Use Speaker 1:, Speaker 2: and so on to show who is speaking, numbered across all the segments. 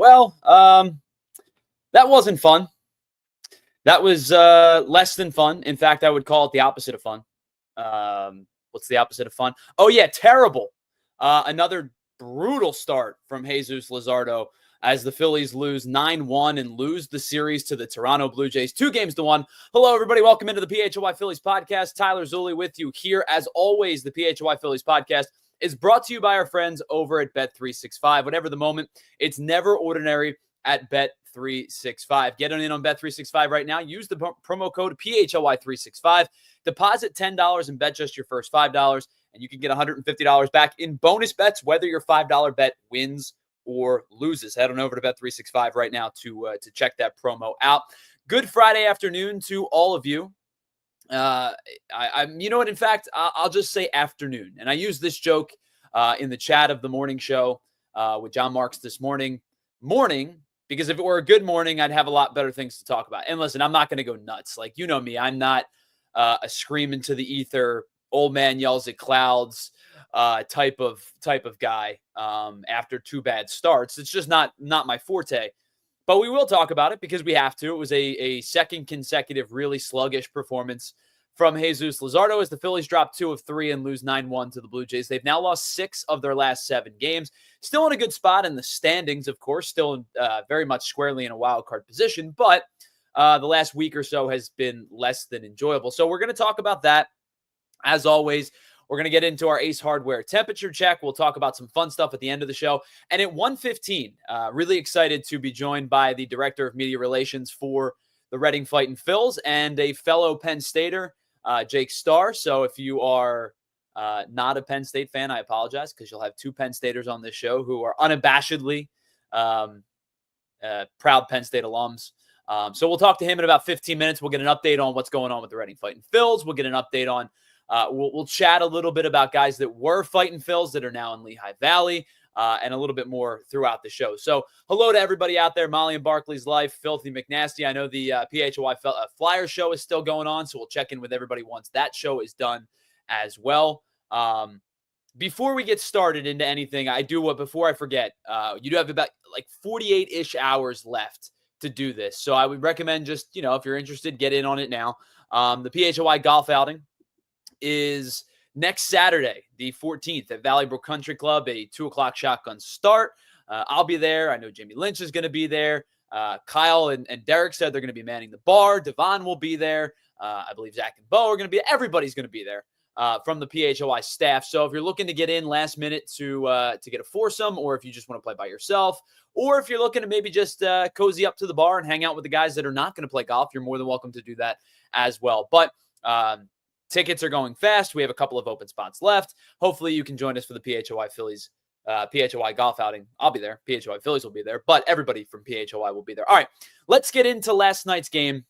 Speaker 1: Well, that wasn't fun. That was less than fun. In fact, I would call it the opposite of fun. What's the opposite of fun? Oh, yeah, terrible. Another brutal start from Jesus Luzardo as the Phillies lose 9-1 and lose the series to the Toronto Blue Jays 2-1. Hello, everybody. Welcome into the PHLY Phillies podcast. Tyler Zulli with you here. As always, the PHLY Phillies podcast is brought to you by our friends over at Bet365. Whatever the moment, it's never ordinary at Bet365. Get in on Bet365 right now. Use the promo code PHLY365. Deposit $10 and bet just your first $5, and you can get $150 back in bonus bets, whether your $5 bet wins or loses. Head on over to Bet365 right now to check that promo out. Good Friday afternoon to all of you. You know what? In fact, I'll just say afternoon. And I used this joke in the chat of the morning show with John Marks this morning, because if it were a good morning, I'd have a lot better things to talk about. And listen, I'm not going to go nuts. Like, you know me, I'm not a scream into the ether, old man yells at clouds type of guy after two bad starts. It's just not my forte. But we will talk about it because we have to. It was a second consecutive really sluggish performance from Jesus Luzardo as the Phillies drop 2 of 3 and lose 9-1 to the Blue Jays. They've now lost 6 of their last 7 games. Still in a good spot in the standings, of course. Still very much squarely in a wild card position. But the last week or so has been less than enjoyable. So we're going to talk about that. As always, we're going to get into our Ace Hardware temperature check. We'll talk about some fun stuff at the end of the show. And at 1:15, really excited to be joined by the Director of Media Relations for the Reading Fightin Phils and a fellow Penn Stater, Jake Starr. So if you are not a Penn State fan, I apologize, because you'll have 2 Penn Staters on this show who are unabashedly proud Penn State alums. So we'll talk to him in about 15 minutes. We'll get an update on what's going on with the Reading Fightin Phils. We'll get an update on we'll chat a little bit about guys that were Fightin Phils that are now in Lehigh Valley, and a little bit more throughout the show. So hello to everybody out there. Molly and Barkley's Life, Filthy McNasty. I know the PHLY Flyer show is still going on, so we'll check in with everybody once that show is done as well. Before we get started into anything, before I forget, you do have about 48-ish hours left to do this. So I would recommend just, if you're interested, get in on it now. The PHLY golf outing is next Saturday, the 14th at Valley Brook Country Club, a 2:00 shotgun start. I'll be there. I know Jamie Lynch is going to be there. Kyle and Derek said they're going to be manning the bar. Devon will be there. I believe Zach and Bo are going to be. Everybody's going to be there from the PHLY staff. So if you're looking to get in last minute to get a foursome, or if you just want to play by yourself, or if you're looking to maybe just cozy up to the bar and hang out with the guys that are not going to play golf, you're more than welcome to do that as well. But tickets are going fast. We have a couple of open spots left. Hopefully you can join us for the PHLY Phillies, PHLY golf outing. I'll be there. PHLY Phillies will be there, but everybody from PHLY will be there. All right, let's get into last night's game,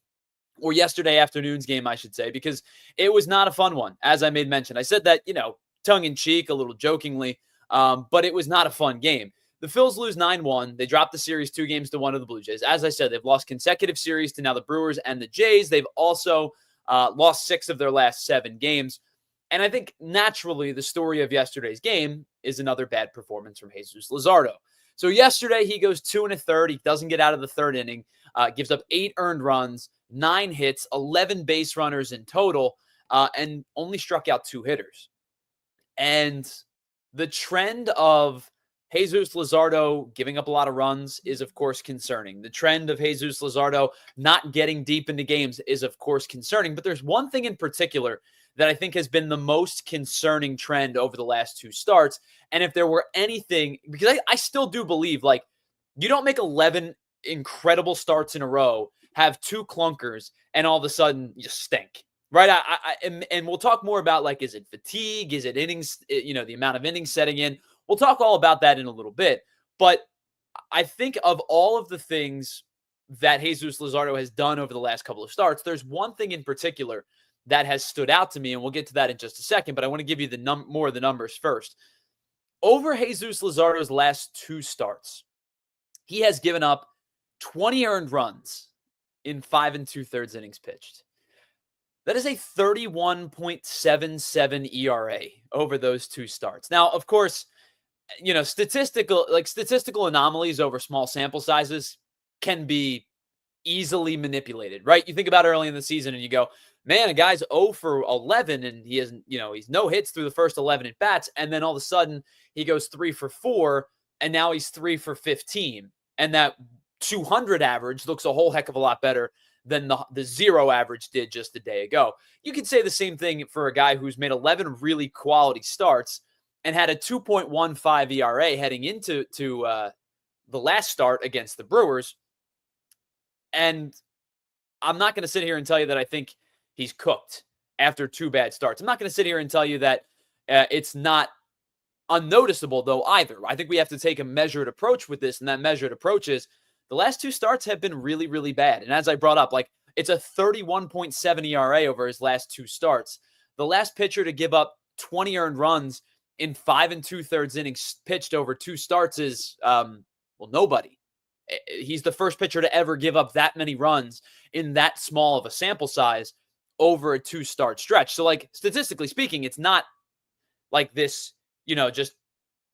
Speaker 1: or yesterday afternoon's game, I should say, because it was not a fun one, as I made mention. I said that, tongue-in-cheek, a little jokingly, but it was not a fun game. The Phils lose 9-1. They dropped the series 2-1 to the Blue Jays. As I said, they've lost consecutive series to now the Brewers and the Jays. They've also lost 6 of their last 7 games. And I think naturally the story of yesterday's game is another bad performance from Jesus Luzardo. So yesterday he goes 2 1/3. He doesn't get out of the 3rd inning, gives up 8 earned runs, 9 hits, 11 base runners in total, and only struck out 2 hitters. And the trend of Jesus Luzardo giving up a lot of runs is, of course, concerning. The trend of Jesus Luzardo not getting deep into games is, of course, concerning. But there's one thing in particular that I think has been the most concerning trend over the last 2 starts. And if there were anything, because I still do believe, you don't make 11 incredible starts in a row, have 2 clunkers, and all of a sudden you stink. Right? And we'll talk more about, is it fatigue? Is it innings, the amount of innings setting in? We'll talk all about that in a little bit. But I think of all of the things that Jesus Luzardo has done over the last couple of starts, there's one thing in particular that has stood out to me, and we'll get to that in just a second, but I want to give you more of the numbers first. Over Jesus Luzardo's last 2 starts, he has given up 20 earned runs in 5 2/3 innings pitched. That is a 31.77 ERA over those 2 starts. Now, of course, statistical anomalies over small sample sizes can be easily manipulated, right? You think about early in the season and you go, man, a guy's 0 for 11 and he hasn't, he's no hits through the first 11 at bats. And then all of a sudden he goes 3 for 4 and now he's 3 for 15. And that 200 average looks a whole heck of a lot better than the 0 average did just a day ago. You could say the same thing for a guy who's made 11 really quality starts and had a 2.15 ERA heading into the last start against the Brewers. And I'm not going to sit here and tell you that I think he's cooked after 2 bad starts. I'm not going to sit here and tell you that it's not unnoticeable, though, either. I think we have to take a measured approach with this, and that measured approach is the last 2 starts have been really, really bad. And as I brought up, it's a 31.7 ERA over his last 2 starts. The last pitcher to give up 20 earned runs in 5 2/3 innings pitched over 2 starts is, nobody. He's the first pitcher to ever give up that many runs in that small of a sample size over a 2-start stretch. So, statistically speaking, it's not like this, just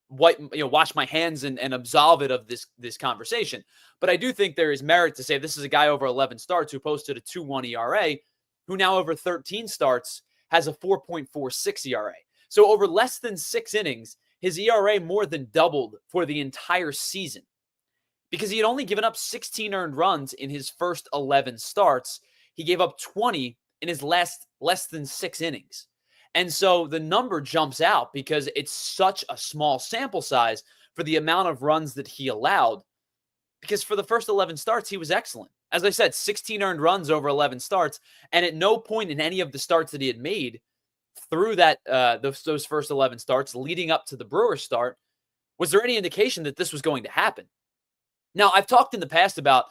Speaker 1: wash my hands and absolve it of this conversation. But I do think there is merit to say this is a guy over 11 starts who posted a 2.1 ERA, who now over 13 starts has a 4.46 ERA. So over less than 6 innings, his ERA more than doubled for the entire season because he had only given up 16 earned runs in his first 11 starts. He gave up 20 in his less than 6 innings. And so the number jumps out because it's such a small sample size for the amount of runs that he allowed. Because for the first 11 starts, he was excellent. As I said, 16 earned runs over 11 starts. And at no point in any of the starts that he had made through that those first 11 starts leading up to the Brewers start was there any indication that this was going to happen. Now, I've talked in the past about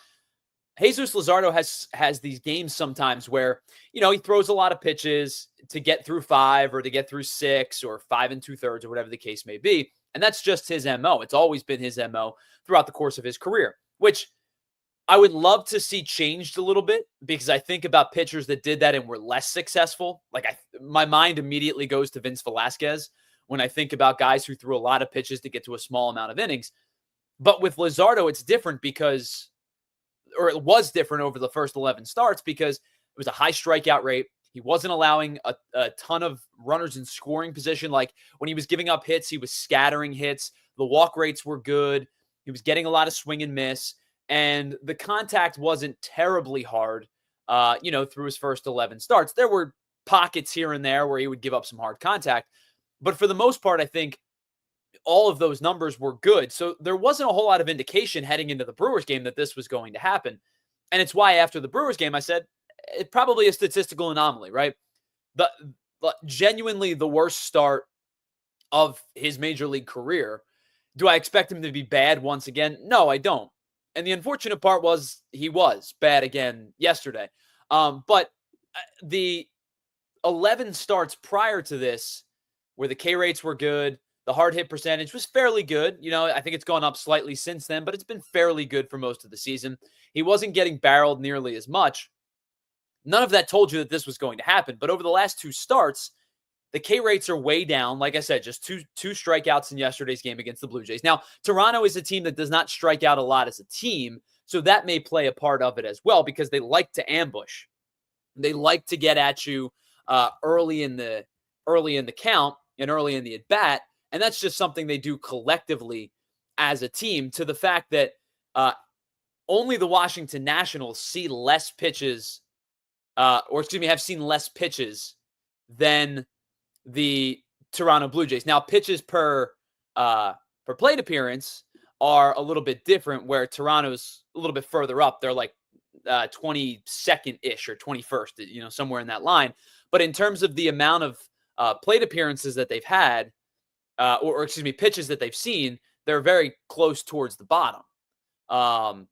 Speaker 1: Jesus Luzardo has these games sometimes where, he throws a lot of pitches to get through 5 or to get through 6 or 5 2/3 or whatever the case may be. And that's just his MO. It's always been his MO throughout the course of his career, which I would love to see changed a little bit because I think about pitchers that did that and were less successful. My mind immediately goes to Vince Velasquez when I think about guys who threw a lot of pitches to get to a small amount of innings. But with Luzardo, it's different or it was different over the first 11 starts because it was a high strikeout rate. He wasn't allowing a ton of runners in scoring position. Like when he was giving up hits, he was scattering hits. The walk rates were good. He was getting a lot of swing and miss. And the contact wasn't terribly hard, through his first 11 starts. There were pockets here and there where he would give up some hard contact. But for the most part, I think all of those numbers were good. So there wasn't a whole lot of indication heading into the Brewers game that this was going to happen. And it's why after the Brewers game, I said, it's probably a statistical anomaly, right? The genuinely the worst start of his major league career. Do I expect him to be bad once again? No, I don't. And the unfortunate part was he was bad again yesterday. But the 11 starts prior to this, where the K rates were good, the hard hit percentage was fairly good. I think it's gone up slightly since then, but it's been fairly good for most of the season. He wasn't getting barreled nearly as much. None of that told you that this was going to happen. But over the last 2 starts, the K rates are way down. Like I said, just two strikeouts in yesterday's game against the Blue Jays. Now, Toronto is a team that does not strike out a lot as a team, so that may play a part of it as well because they like to ambush. They like to get at you early in the count and early in the at-bat, and that's just something they do collectively as a team, to the fact that only the Washington Nationals see less pitches, have seen less pitches than the Toronto Blue Jays. Now, pitches per plate appearance are a little bit different, where Toronto's a little bit further up. They're like 22nd-ish or 21st, somewhere in that line. But in terms of the amount of plate appearances that they've had, pitches that they've seen, they're very close towards the bottom. And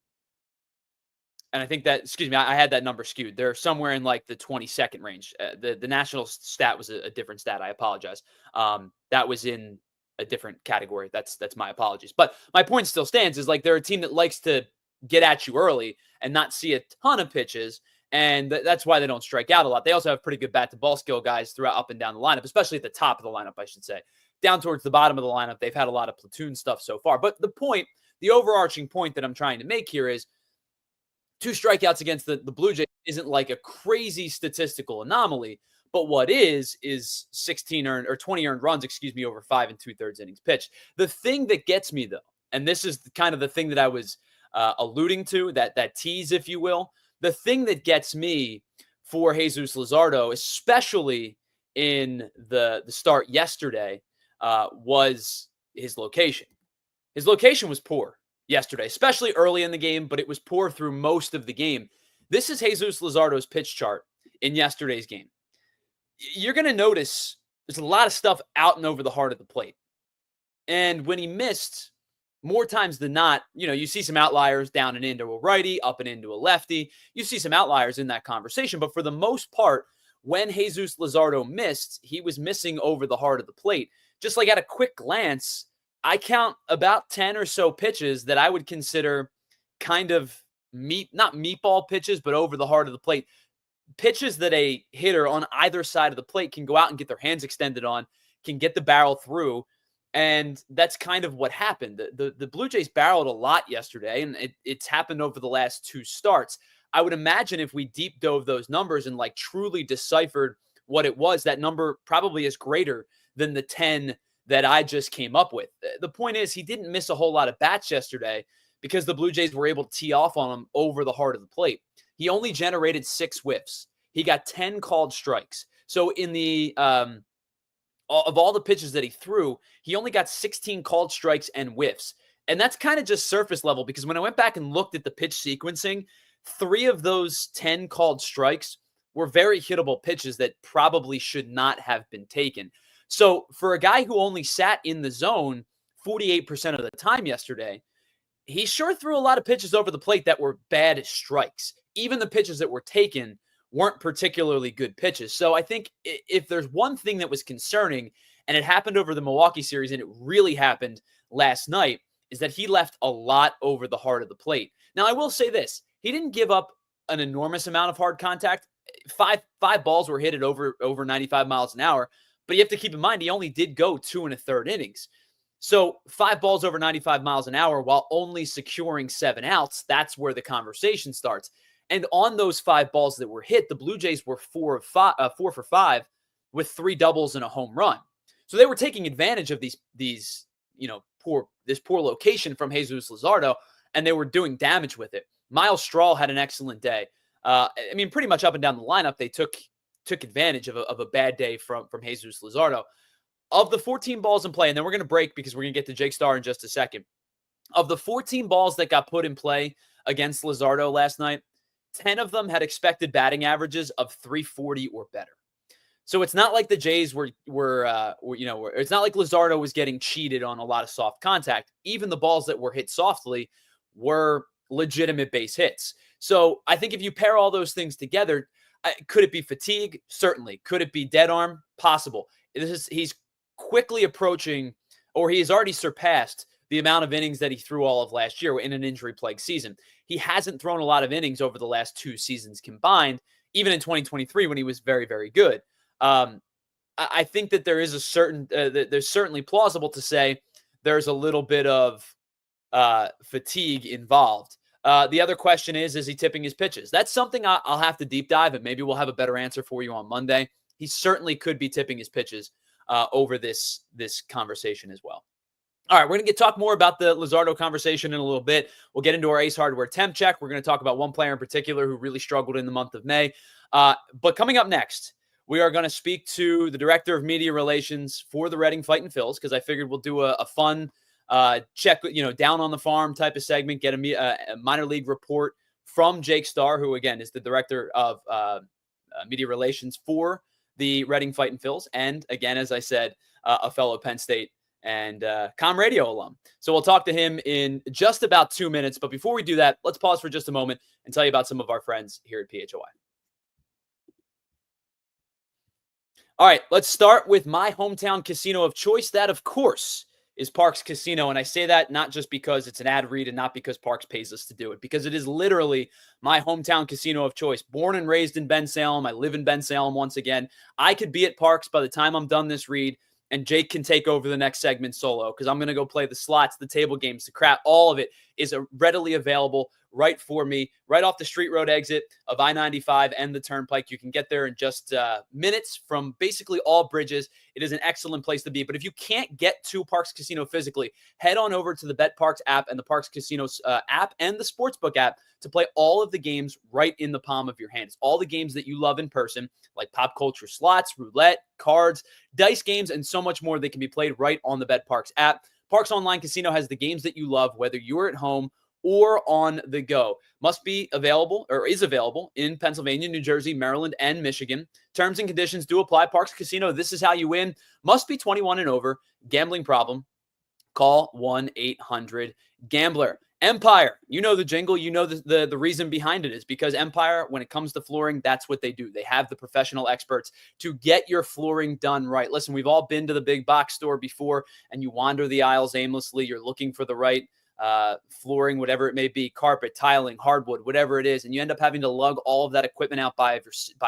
Speaker 1: I think that, I had that number skewed. They're somewhere in like the 22nd range. The national stat was a different stat. I apologize. That was in a different category. That's my apologies. But my point still stands, is like they're a team that likes to get at you early and not see a ton of pitches. And that's why they don't strike out a lot. They also have pretty good bat-to-ball skill guys throughout up and down the lineup, especially at the top of the lineup, I should say. down towards the bottom of the lineup, they've had a lot of platoon stuff so far. But the overarching point that I'm trying to make here is 2 strikeouts against the Blue Jays isn't like a crazy statistical anomaly. But what is 16 earned or 20 earned runs, over 5 2/3 innings pitched. The thing that gets me, though, and this is kind of the thing that I was alluding to, that tease, if you will, the thing that gets me for Jesus Luzardo, especially in the start yesterday, was his location. His location was poor yesterday, especially early in the game, but it was poor through most of the game. This is Jesus Luzardo's pitch chart in yesterday's game. You're going to notice there's a lot of stuff out and over the heart of the plate. And when he missed, more times than not, you see some outliers down and into a righty, up and into a lefty. You see some outliers in that conversation. But for the most part, when Jesus Luzardo missed, he was missing over the heart of the plate. Just like at a quick glance, I count about 10 or so pitches that I would consider kind of not meatball pitches, but over the heart of the plate. Pitches that a hitter on either side of the plate can go out and get their hands extended on, can get the barrel through. And that's kind of what happened. The Blue Jays barreled a lot yesterday, and it's happened over the last 2 starts. I would imagine if we deep dove those numbers and like truly deciphered what it was, that number probably is greater than the 10 that I just came up with. The point is, he didn't miss a whole lot of bats yesterday because the Blue Jays were able to tee off on him over the heart of the plate. He only generated 6 whiffs. He got 10 called strikes. So in the of all the pitches that he threw, he only got 16 called strikes and whiffs. And that's kind of just surface level, because when I went back and looked at the pitch sequencing, 3 of those 10 called strikes were very hittable pitches that probably should not have been taken. So for a guy who only sat in the zone 48% of the time yesterday, he sure threw a lot of pitches over the plate that were bad strikes. Even the pitches that were taken weren't particularly good pitches. So I think if there's one thing that was concerning, and it happened over the Milwaukee series, and it really happened last night, is that he left a lot over the heart of the plate. Now, I will say this. He didn't give up an enormous amount of hard contact. Five balls were hit at over 95 miles an hour. But you have to keep in mind, he only did go 2 1/3 innings. So 5 balls over 95 miles an hour while only securing 7 outs, that's where the conversation starts. And on those 5 balls that were hit, the Blue Jays were 4 for 5 with 3 doubles and a home run. So they were taking advantage of these poor location from Jesus Luzardo, and they were doing damage with it. Miles Straw had an excellent day. Pretty much up and down the lineup, they took advantage of a bad day from Jesus Luzardo. Of the 14 balls in play, and then we're going to break because we're going to get to Jake Starr in just a second. Of the 14 balls that got put in play against Luzardo last night, 10 of them had expected batting averages of 340 or better. So it's not like the Jays were it's not like Luzardo was getting cheated on a lot of soft contact. Even the balls that were hit softly were legitimate base hits. So I think if you pair all those things together, could it be fatigue? Certainly. Could it be dead arm? Possible. He's quickly approaching, or he has already surpassed the amount of innings that he threw all of last year in an injury-plagued season. He hasn't thrown a lot of innings over the last 2 seasons combined, even in 2023 when he was very, very good. I think that there is there's certainly plausible to say there's a little bit of fatigue involved. The other question is he tipping his pitches? That's something I'll have to deep dive, and maybe we'll have a better answer for you on Monday. He certainly could be tipping his pitches over this conversation as well. All right, we're going to talk more about the Luzardo conversation in a little bit. We'll get into our Ace Hardware temp check. We're going to talk about one player in particular who really struggled in the month of May. But coming up next, we are going to speak to the Director of Media Relations for the Reading Fightin Phils, because I figured we'll do a fun check, down on the farm type of segment, get a minor league report from Jake Starr, who, again, is the Director of Media Relations for the Reading Fightin Phils. And, again, as I said, a fellow Penn State and Com Radio alum. So we'll talk to him in just about 2 minutes. But before we do that, let's pause for just a moment and tell you about some of our friends here at PHLY. All right, let's start with my hometown casino of choice. That, of course, is Parx Casino. And I say that not just because it's an ad read and not because Parx pays us to do it, because it is literally my hometown casino of choice. Born and raised in Bensalem. I live in Bensalem once again. I could be at Parx by the time I'm done this read and Jake can take over the next segment solo because I'm going to go play the slots, the table games, the crap. All of it is readily available right for me, right off the Street Road exit of I-95 and the Turnpike. You can get there in just minutes from basically all bridges. It is an excellent place to be. But if you can't get to Parx Casino physically, head on over to the BetParx app and the Parx Casino app and the Sportsbook app to play all of the games right in the palm of your hands. All the games that you love in person, like pop culture slots, roulette, cards, dice games, and so much more that can be played right on the BetParx app. Parx Online Casino has the games that you love, whether you're at home or on the go. Must be available or is available in Pennsylvania, New Jersey, Maryland, and Michigan. Terms and conditions do apply. Parx Casino, this is how you win. Must be 21 and over. Gambling problem? Call 1-800-GAMBLER. Empire, you know the jingle, you know the reason behind it is because Empire, when it comes to flooring, that's what they do. They have the professional experts to get your flooring done right. Listen, we've all been to the big box store before, and you wander the aisles aimlessly. You're looking for the right flooring, whatever it may be, carpet, tiling, hardwood, whatever it is, and you end up having to lug all of that equipment out by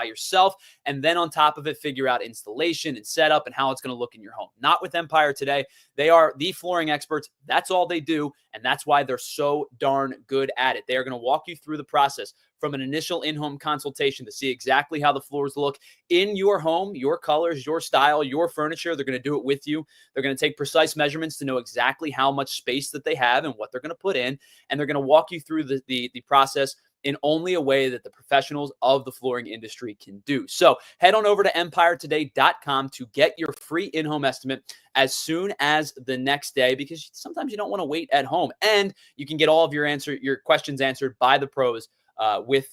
Speaker 1: yourself, and then on top of it, figure out installation and setup and how it's going to look in your home. Not with Empire today. They are the flooring experts. That's all they do, and that's why they're so darn good at it. They are going to walk you through the process from an initial in-home consultation to see exactly how the floors look in your home, your colors, your style, your furniture. They're going to do it with you. They're going to take precise measurements to know exactly how much space that they have and what they're going to put in. And they're going to walk you through the process in only a way that the professionals of the flooring industry can do. So head on over to empiretoday.com to get your free in-home estimate as soon as the next day, because sometimes you don't want to wait at home. And you can get all of your questions answered by the pros with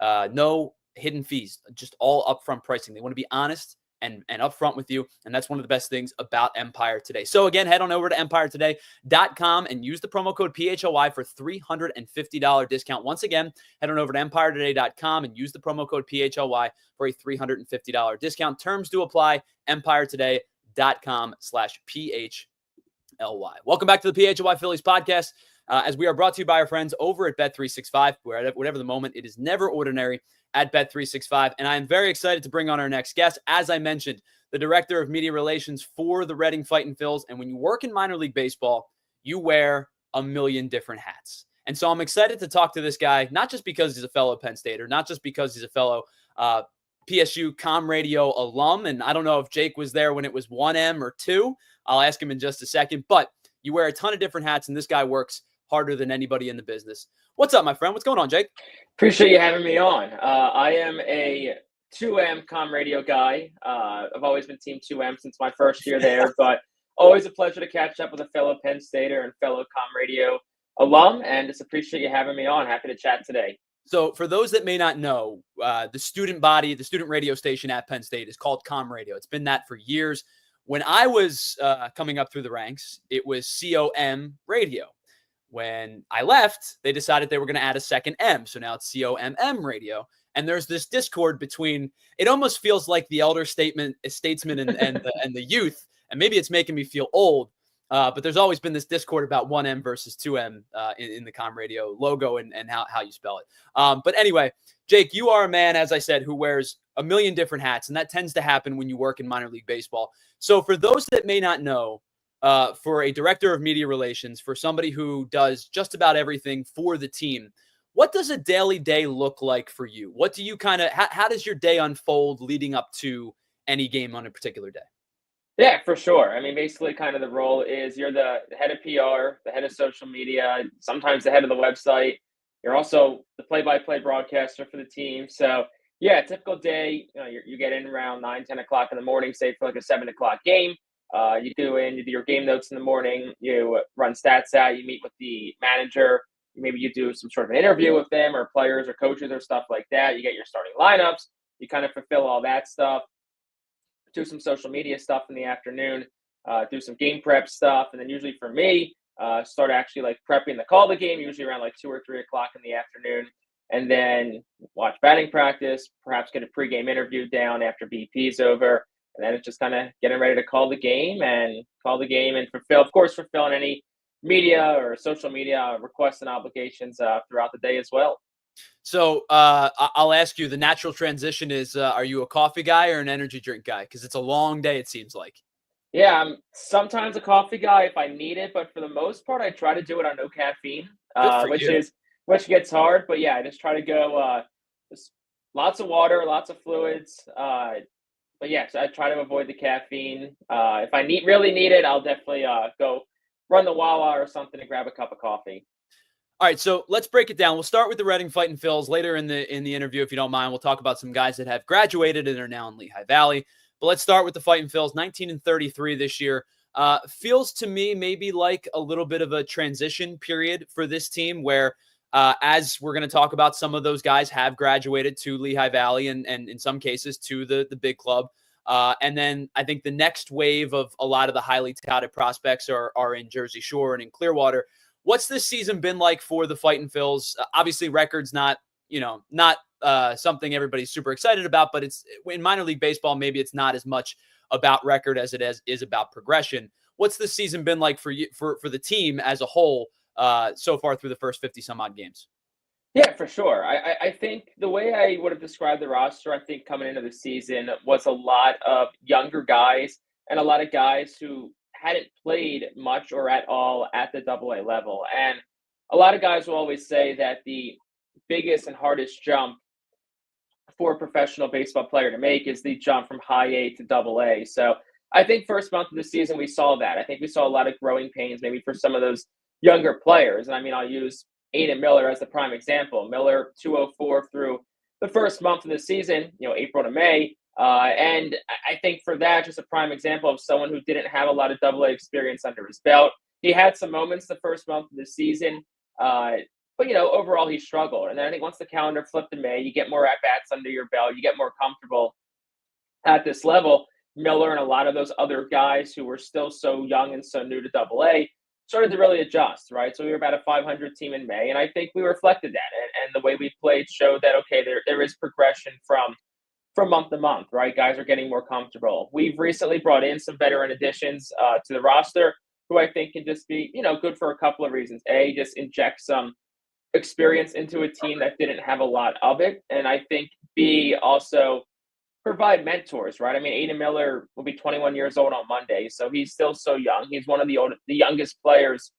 Speaker 1: no hidden fees, just all upfront pricing. They want to be honest and upfront with you, and that's one of the best things about Empire Today. So again, head on over to empiretoday.com and use the promo code PHLY for $350 discount. Once again, head on over to empiretoday.com and use the promo code PHLY for a $350 discount. Terms do apply. empiretoday.com/PHLY. Welcome back to the PHLY Phillies podcast. As we are brought to you by our friends over at Bet365, where whatever the moment, it is never ordinary at Bet365. And I am very excited to bring on our next guest. As I mentioned, the Director of Media Relations for the Reading Fightin Phils. And when you work in minor league baseball, you wear a million different hats. And so I'm excited to talk to this guy, not just because he's a fellow Penn Stater, not just because he's a fellow PSU Comm Radio alum. And I don't know if Jake was there when it was 1M or 2. I'll ask him in just a second. But you wear a ton of different hats, and this guy works harder than anybody in the business. What's up, my friend? What's going on, Jake?
Speaker 2: Appreciate you having me on. I am a 2M Comm Radio guy. I've always been Team 2M since my first year there, but always a pleasure to catch up with a fellow Penn Stater and fellow Comm Radio alum, and just appreciate you having me on. Happy to chat today.
Speaker 1: So for those that may not know, the student body, the student radio station at Penn State is called Comm Radio. It's been that for years. When I was coming up through the ranks, it was COM Radio. When I left, they decided they were going to add a second M. So now it's COMM Radio. And there's this discord between, it almost feels like the elder statesman and the youth. And maybe it's making me feel old. But there's always been this discord about 1M versus 2M in the Comm Radio logo and how you spell it. But anyway, Jake, you are a man, as I said, who wears a million different hats. And that tends to happen when you work in minor league baseball. So for those that may not know, for a director of media relations, for somebody who does just about everything for the team, what does a daily day look like for you? What do you how does your day unfold leading up to any game on a particular day?
Speaker 2: Yeah, for sure. I mean, basically kind of the role is you're the head of PR, the head of social media, sometimes the head of the website. You're also the play-by-play broadcaster for the team. So yeah, a typical day, you get in around 9, 10 o'clock in the morning, say for like a 7 o'clock game. You do your game notes in the morning, you run stats out, you meet with the manager, maybe you do some sort of an interview with them or players or coaches or stuff like that. You get your starting lineups, you kind of fulfill all that stuff, do some social media stuff in the afternoon, do some game prep stuff. And then usually for me, start actually like prepping the call of the game, usually around like 2 or 3 o'clock in the afternoon. And then watch batting practice, perhaps get a pregame interview down after BP's over. And then it's just kind of getting ready to call the game and fulfilling any media or social media requests and obligations throughout the day as well.
Speaker 1: So I'll ask you, the natural transition is, are you a coffee guy or an energy drink guy? Because it's a long day, it seems like.
Speaker 2: Yeah, I'm sometimes a coffee guy if I need it, but for the most part, I try to do it on no caffeine,
Speaker 1: Good for
Speaker 2: which
Speaker 1: you.
Speaker 2: is which gets hard. But yeah, I just try to go just lots of water, lots of fluids. But yes, I try to avoid the caffeine. If I really need it, I'll definitely go run the Wawa or something to grab a cup of coffee.
Speaker 1: All right, so let's break it down. We'll start with the Reading Fightin Phils later in the interview, if you don't mind. We'll talk about some guys that have graduated and are now in Lehigh Valley. But let's start with the Fightin Phils, 19-33 this year. Feels to me maybe like a little bit of a transition period for this team, where as we're going to talk about, some of those guys have graduated to Lehigh Valley and in some cases to the big club. And then I think the next wave of a lot of the highly touted prospects are in Jersey Shore and in Clearwater. What's this season been like for the Fightin Phils? Obviously, record's not something everybody's super excited about, but it's in minor league baseball. Maybe it's not as much about record as it is about progression. What's this season been like for you for the team as a whole so far through the first 50 some odd games?
Speaker 2: Yeah, for sure. I think the way I would have described the roster, I think coming into the season was a lot of younger guys and a lot of guys who hadn't played much or at all at the AA level. And a lot of guys will always say that the biggest and hardest jump for a professional baseball player to make is the jump from high A to double A. So I think first month of the season we saw that. I think we saw a lot of growing pains maybe for some of those younger players. And I mean, I'll use Aiden Miller as the prime example. Miller 204 through the first month of the season, April to May. And I think for that, just a prime example of someone who didn't have a lot of double A experience under his belt. He had some moments the first month of the season. But overall he struggled. And then I think once the calendar flipped to May, you get more at bats under your belt, you get more comfortable at this level. Miller and a lot of those other guys who were still so young and so new to Double A started to really adjust, right? So we were about a 500 team in May, and I think we reflected that, and the way we played showed that okay, there is progression from month to month, right? Guys are getting more comfortable. We've recently brought in some veteran additions to the roster who I think can just be good for a couple of reasons. A, just inject some experience into a team that didn't have a lot of it. And I think B, also provide mentors, right? I mean, Aiden Miller will be 21 years old on Monday, so he's still so young. He's one of the youngest players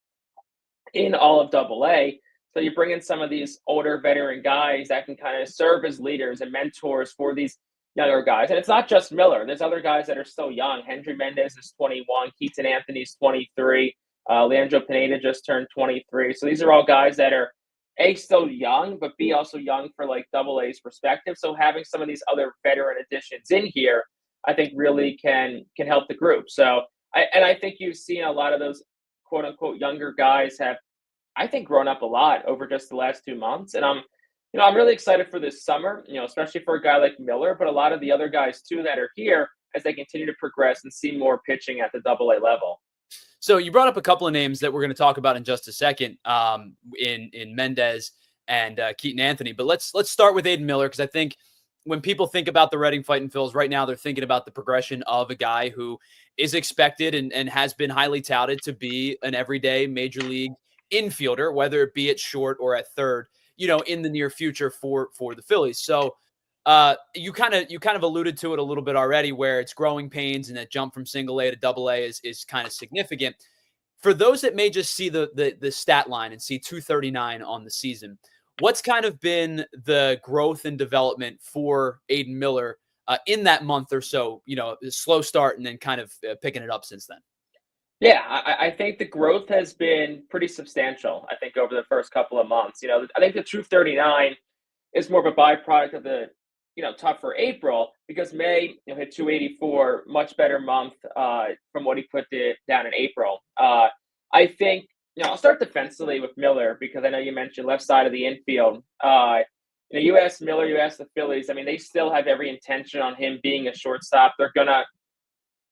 Speaker 2: in all of Double A. So you bring in some of these older veteran guys that can kind of serve as leaders and mentors for these younger guys. And it's not just Miller. There's other guys that are still young. Hendry Mendez is 21. Keaton Anthony's 23. Leandro Pineda just turned 23. So these are all guys that are A, still young, but B, also young for like Double A's perspective. So having some of these other veteran additions in here, I think really can help the group. So I think you've seen a lot of those quote unquote younger guys have, I think, grown up a lot over just the last 2 months. And I'm really excited for this summer, especially for a guy like Miller, but a lot of the other guys too that are here as they continue to progress and see more pitching at the Double A level.
Speaker 1: So you brought up a couple of names that we're going to talk about in just a second, in Mendez and Keaton Anthony. But let's start with Aiden Miller, because I think when people think about the Reading Fightin Phils right now, they're thinking about the progression of a guy who is expected and has been highly touted to be an everyday major league infielder, whether it be at short or at third, in the near future for the Phillies. So you kind of alluded to it a little bit already, where it's growing pains and that jump from single A to double A is kind of significant. For those that may just see the stat line and see 239 on the season, what's kind of been the growth and development for Aiden Miller in that month or so? A slow start and then kind of picking it up since then.
Speaker 2: Yeah, I think the growth has been pretty substantial, I think, over the first couple of months. I think the 239 is more of a byproduct of the tougher April, because May hit 284, much better month from what he put down in April. I think I'll start defensively with Miller, because I know you mentioned left side of the infield. You asked Miller, you asked the Phillies. I mean, they still have every intention on him being a shortstop. They're gonna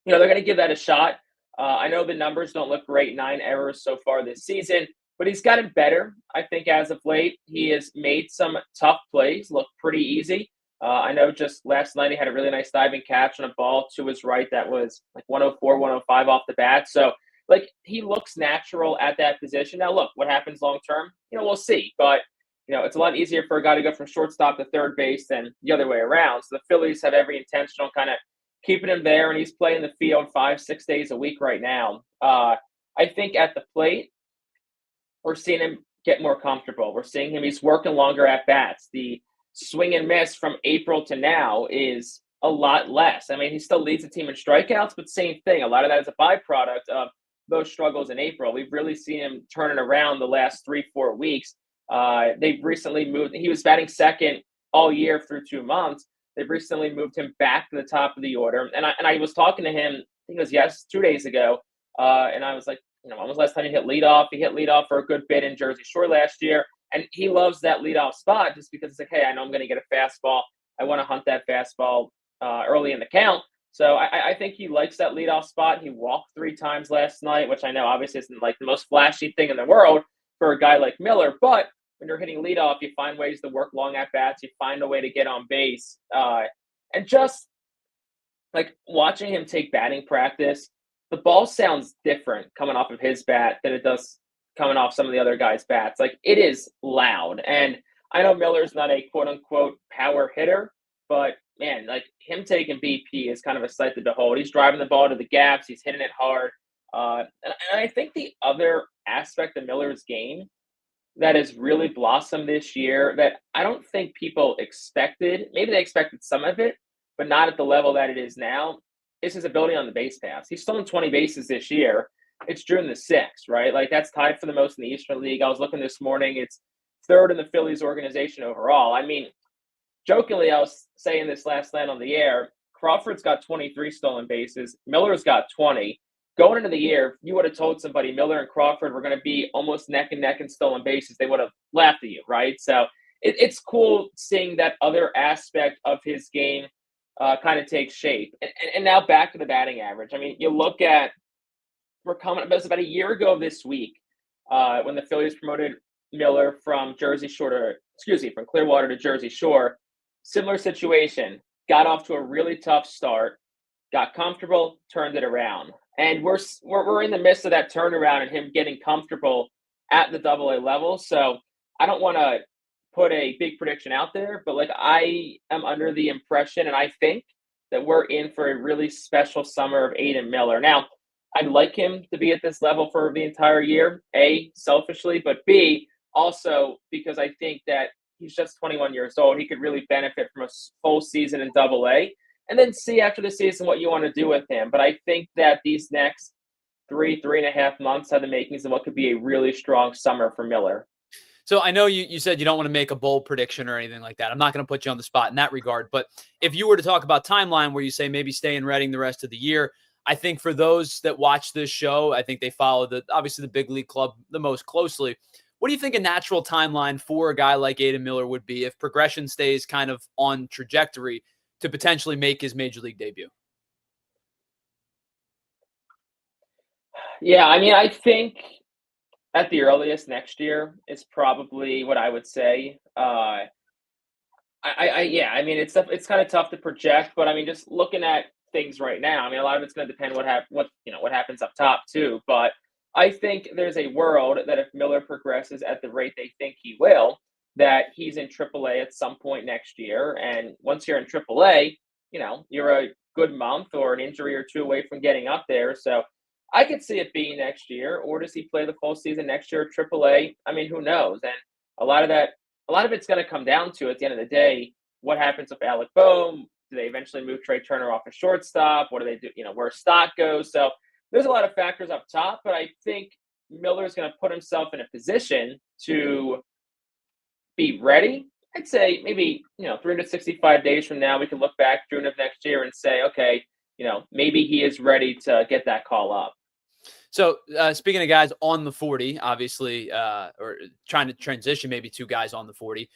Speaker 2: give that a shot. I know the numbers don't look great, 9 errors so far this season, but he's gotten better. I think as of late, he has made some tough plays look pretty easy. I know just last night he had a really nice diving catch on a ball to his right that was like 104, 105 off the bat. So, like, he looks natural at that position. Now, look, what happens long term, we'll see. But, it's a lot easier for a guy to go from shortstop to third base than the other way around. So the Phillies have every intention on kind of keeping him there, and he's playing the field 5-6 days a week right now. I think at the plate, we're seeing him get more comfortable. We're seeing he's working longer at bats. The swing and miss from April to now is a lot less. I mean, he still leads the team in strikeouts, but same thing. A lot of that is a byproduct of those struggles in April. We've really seen him turn it around the last 3-4 weeks. They've recently moved. He was batting second all year through 2 months. They've recently moved him back to the top of the order. And I was talking to him, I think it was 2 days ago, and I was like, when was the last time he hit leadoff? He hit leadoff for a good bit in Jersey Shore last year, and he loves that leadoff spot just because it's like, hey, I know I'm going to get a fastball. I want to hunt that fastball early in the count. So I think he likes that leadoff spot. He walked 3 times last night, which I know obviously isn't like the most flashy thing in the world for a guy like Miller, but when you're hitting leadoff, you find ways to work long at bats. You find a way to get on base. And just like watching him take batting practice, the ball sounds different coming off of his bat than it does coming off some of the other guys' bats. Like, it is loud. And I know Miller's not a quote unquote power hitter, but man, like him taking BP is kind of a sight to behold. He's driving the ball to the gaps. He's hitting it hard. And I think the other aspect of Miller's game that has really blossomed this year that I don't think people expected, maybe they expected some of it, but not at the level that it is now, is his ability on the base paths. He's stolen 20 bases this year. It's June the 6th, right? Like, that's tied for the most in the Eastern League. I was looking this morning. It's third in the Phillies organization overall. I mean, jokingly, I was saying this last night on the air, Crawford's got 23 stolen bases. Miller's got 20. Going into the year, if you would have told somebody Miller and Crawford were going to be almost neck and neck in stolen bases, they would have laughed at you, right? So it's cool seeing that other aspect of his game kind of take shape. And now back to the batting average. I mean, you look at, it was about a year ago this week when the Phillies promoted Miller from from Clearwater to Jersey Shore. Similar situation. Got off to a really tough start, got comfortable, turned it around. And we're in the midst of that turnaround and him getting comfortable at the AA level. So I don't want to put a big prediction out there, but like, I am under the impression, and I think that we're in for a really special summer of Aiden Miller. Now, I'd like him to be at this level for the entire year, A, selfishly, but B, also because I think that he's just 21 years old. He could really benefit from a full season in AA. And then see after the season what you want to do with him. But I think that these next 3.5 months have the makings of what could be a really strong summer for Miller.
Speaker 1: So I know you said you don't want to make a bold prediction or anything like that. I'm not going to put you on the spot in that regard. But if you were to talk about timeline where you say maybe stay in Reading the rest of the year, I think for those that watch this show, I think they follow obviously the big league club the most closely. What do you think a natural timeline for a guy like Aiden Miller would be if progression stays kind of on trajectory to potentially make his major league debut?
Speaker 2: Yeah, I mean, I think at the earliest next year is probably what I would say. I mean, it's kind of tough to project, but I mean, just looking at things right now, I mean, a lot of it's going to depend what happens up top too. But I think there's a world that if Miller progresses at the rate they think he will, that he's in AAA at some point next year. And once you're in AAA, you're a good month or an injury or two away from getting up there. So I could see it being next year. Or does he play the full season next year at AAA? I mean, who knows? And a lot of it's going to come down to, at the end of the day, what happens with Alec Bohm? Do they eventually move Trey Turner off a shortstop? What do they do? Where stock goes. So there's a lot of factors up top, but I think Miller's going to put himself in a position to be ready. I'd say maybe 365 days from now, we can look back June of next year and say, okay, maybe he is ready to get that call up.
Speaker 1: So speaking of guys on the 40, obviously, or trying to transition maybe 2 guys on the 40,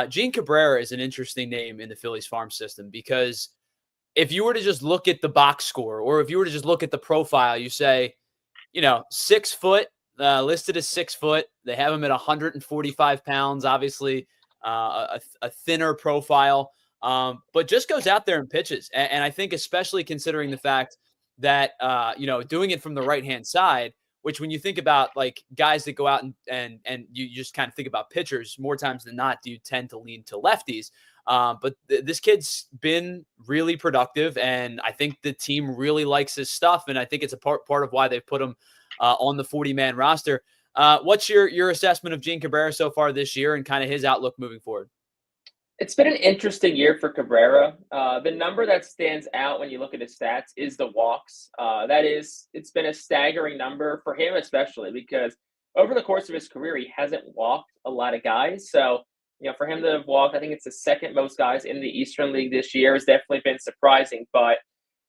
Speaker 1: Gene Cabrera is an interesting name in the Phillies farm system, because if you were to just look at the box score, or if you were to just look at the profile, you say, 6 foot, listed as 6 foot. They have him at 145 pounds, obviously a thinner profile, but just goes out there and pitches. And I think especially considering the fact that, doing it from the right-hand side, which when you think about like guys that go out and you just kind of think about pitchers, more times than not, do you tend to lean to lefties. But this kid's been really productive, and I think the team really likes his stuff. And I think it's a part of why they've put him on the 40-man roster. What's your assessment of Gene Cabrera so far this year and kind of his outlook moving forward?
Speaker 2: It's been an interesting year for Cabrera. The number that stands out when you look at his stats is the walks. It's been a staggering number for him, especially because over the course of his career, he hasn't walked a lot of guys. So, for him to have walked, I think it's the second most guys in the Eastern League this year, has definitely been surprising. But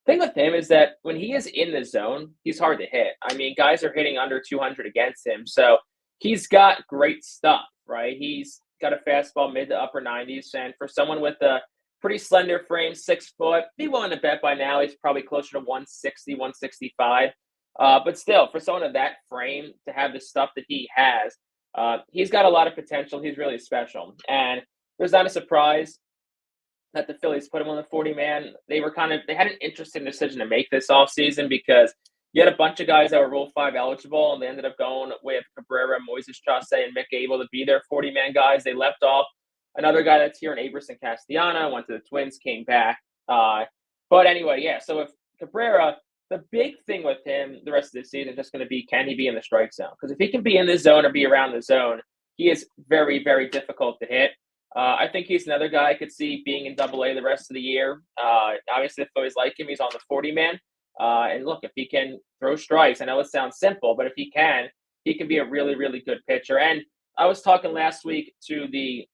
Speaker 2: the thing with him is that when he is in the zone, he's hard to hit. I mean, guys are hitting under 200 against him. So he's got great stuff, right? He's got a fastball mid to upper 90s. And for someone with a pretty slender frame, 6 foot, be willing to bet by now he's probably closer to 160, 165. But still, for someone of that frame to have the stuff that he has, he's got a lot of potential. He's really special. And there's not a surprise that the Phillies put him on the 40-man. They had an interesting decision to make this offseason because you had a bunch of guys that were Rule 5 eligible, and they ended up going with Cabrera, Moises Chausse, and Mick Abel to be their 40-man guys. They left off another guy that's here in Aberson Castellana, went to the Twins, came back. But anyway, yeah, so if Cabrera, the big thing with him the rest of the season is just going to be, can he be in the strike zone? Because if he can be in the zone or be around the zone, he is very, very difficult to hit. I think he's another guy I could see being in Double-A the rest of the year. Obviously, the Phillies like him. He's on the 40-man. And look, if he can throw strikes, I know it sounds simple, but if he can be a really, really good pitcher. And I was talking last week to the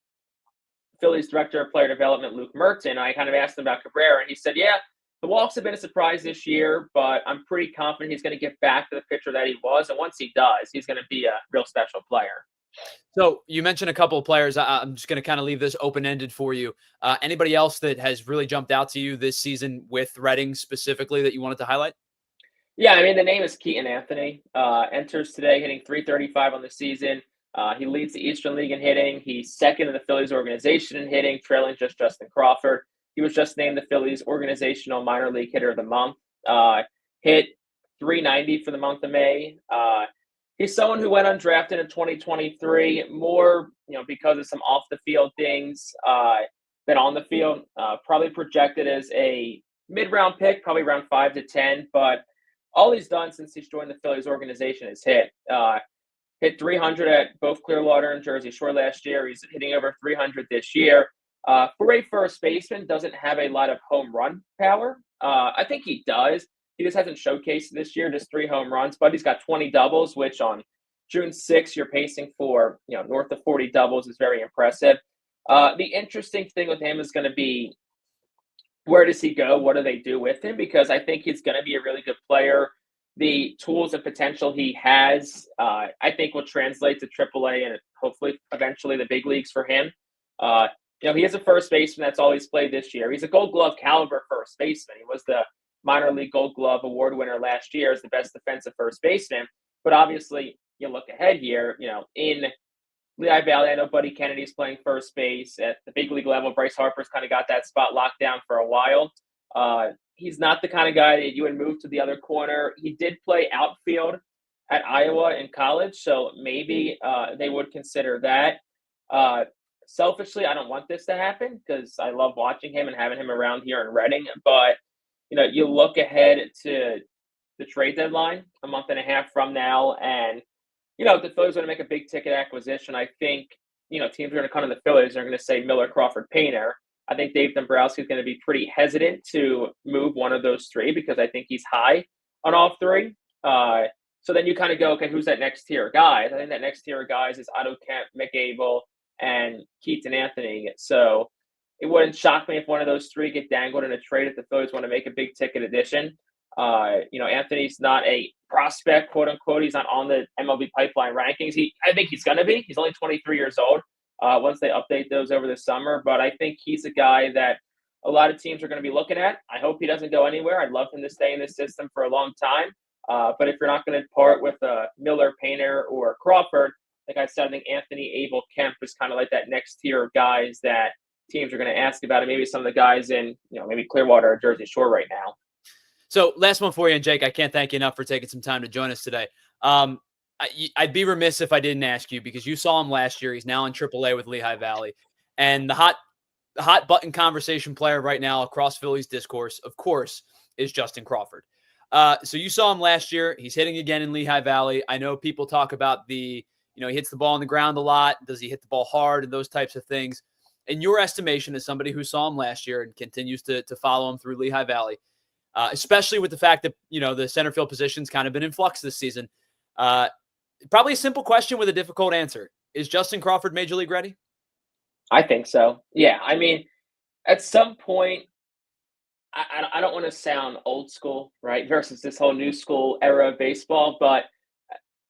Speaker 2: Phillies director of player development, Luke Merton. I kind of asked him about Cabrera, and he said, yeah, the walks have been a surprise this year, but I'm pretty confident he's going to get back to the pitcher that he was. And once he does, he's going to be a real special player.
Speaker 1: So you mentioned a couple of players. I'm just going to kind of leave this open-ended for you. Anybody else that has really jumped out to you this season with Reading specifically that you wanted to highlight?
Speaker 2: Yeah, I mean, the name is Keaton Anthony. Enters today hitting .335 on the season. He leads the Eastern League in hitting. He's second in the Phillies organization in hitting, trailing just Justin Crawford. He was just named the Phillies organizational minor league hitter of the month. Hit .390 for the month of May. He's someone who went undrafted in 2023, more because of some off the field things than on the field. Probably projected as a mid-round pick, probably around 5 to 10. But all he's done since he's joined the Phillies organization is hit 300 at both Clearwater and Jersey Shore last year. He's hitting over 300 this year. For a first baseman, doesn't have a lot of home run power. I think he does. He just hasn't showcased this year, just 3 home runs, but he's got 20 doubles, which on June 6th, you're pacing for, north of 40 doubles is very impressive. The interesting thing with him is going to be, where does he go? What do they do with him? Because I think he's going to be a really good player. The tools and potential he has, I think will translate to AAA and hopefully eventually the big leagues for him. He is a first baseman. That's all he's played this year. He's a Gold Glove caliber first baseman. He was the minor league Gold Glove award winner last year as the best defensive first baseman. But obviously, you look ahead here, in Lehigh Valley, I know Buddy Kennedy's playing first base. At the big league level, Bryce Harper's kind of got that spot locked down for a while. He's not the kind of guy that you would move to the other corner. He did play outfield at Iowa in college, so maybe they would consider that. Selfishly, I don't want this to happen because I love watching him and having him around here in Reading. But, you look ahead to the trade deadline a month and a half from now, and, if the Phillies want to make a big ticket acquisition, I think, teams are going to come to the Phillies and are going to say Miller, Crawford, Painter. I think Dave Dombrowski is going to be pretty hesitant to move one of those 3 because I think he's high on all 3. So then you kind of go, okay, who's that next tier of guys? I think that next tier of guys is Otto Kemp, Mick Abel, and Keaton Anthony. So it wouldn't shock me if one of those 3 get dangled in a trade if the Phillies want to make a big ticket addition. Anthony's not a prospect, quote unquote. He's not on the MLB pipeline rankings. I think he's going to be. He's only 23 years old. Once they update those over the summer, but I think he's a guy that a lot of teams are going to be looking at. I hope he doesn't go anywhere. I'd love him to stay in this system for a long time. But if you're not going to part with Miller, Painter, or Crawford, like I said, I think Anthony, Abel, Kemp is kind of like that next tier of guys that teams are going to ask about, and maybe some of the guys in, maybe Clearwater or Jersey Shore right now.
Speaker 1: So last one for you, and Jake, I can't thank you enough for taking some time to join us today. I'd be remiss if I didn't ask you because you saw him last year. He's now in AAA with Lehigh Valley. And the hot hot button conversation player right now across Phillies discourse, of course, is Justin Crawford. So you saw him last year. He's hitting again in Lehigh Valley. I know people talk about he hits the ball on the ground a lot. Does he hit the ball hard and those types of things? In your estimation, as somebody who saw him last year and continues to follow him through Lehigh Valley, especially with the fact that, the center field position's kind of been in flux this season, probably a simple question with a difficult answer. Is Justin Crawford Major League ready?
Speaker 2: I think so. Yeah. I mean, at some point, I don't want to sound old school, right? Versus this whole new school era of baseball, but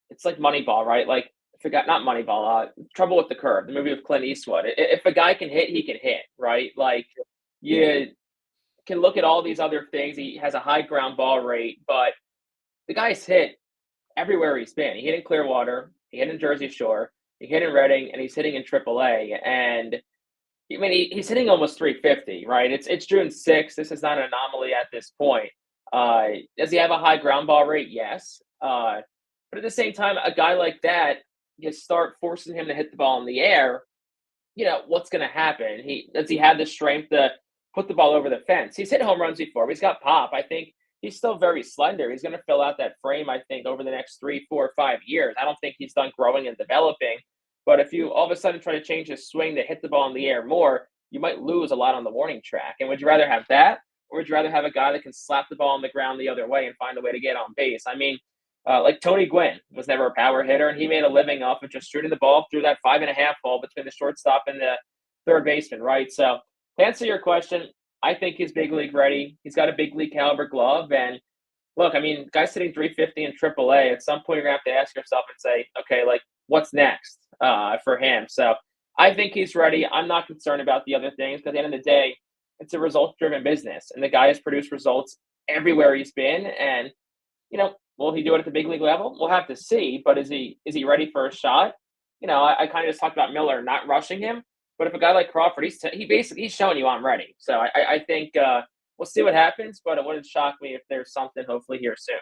Speaker 2: it's like Moneyball, right? Like, not Moneyball, Trouble with the Curve, the movie with Clint Eastwood. If a guy can hit, he can hit, right? Like, you can look at all these other things. He has a high ground ball rate, but the guy's hit everywhere he's been. He hit in Clearwater, he hit in Jersey Shore, he hit in Reading, and he's hitting in AAA. And I mean, he's hitting almost 350, right? It's June 6th. This is not an anomaly at this point. Does he have a high ground ball rate? Yes. But at the same time, a guy like that, you start forcing him to hit the ball in the air, what's going to happen? Does he have the strength to put the ball over the fence? He's hit home runs before. He's got pop. I think he's still very slender. He's going to fill out that frame, I think, over the next 3, 4, 5 years. I don't think he's done growing and developing. But if you all of a sudden try to change his swing to hit the ball in the air more, you might lose a lot on the warning track. And would you rather have that, or would you rather have a guy that can slap the ball on the ground the other way and find a way to get on base? I mean, like Tony Gwynn was never a power hitter, and he made a living off of just shooting the ball through that 5.5 hole between the shortstop and the third baseman, right? So to answer your question, I think he's big league ready. He's got a big league caliber glove. And look, I mean, guys hitting 350 in AAA, at some point you're going to have to ask yourself and say, okay, like, what's next for him? So I think he's ready. I'm not concerned about the other things, because at the end of the day, it's a results-driven business. And the guy has produced results everywhere he's been. And, will he do it at the big league level? We'll have to see. But is he ready for a shot? I kind of just talked about Miller not rushing him. But if a guy like Crawford, he's showing you I'm ready. So I think we'll see what happens, but it wouldn't shock me if there's something hopefully here soon.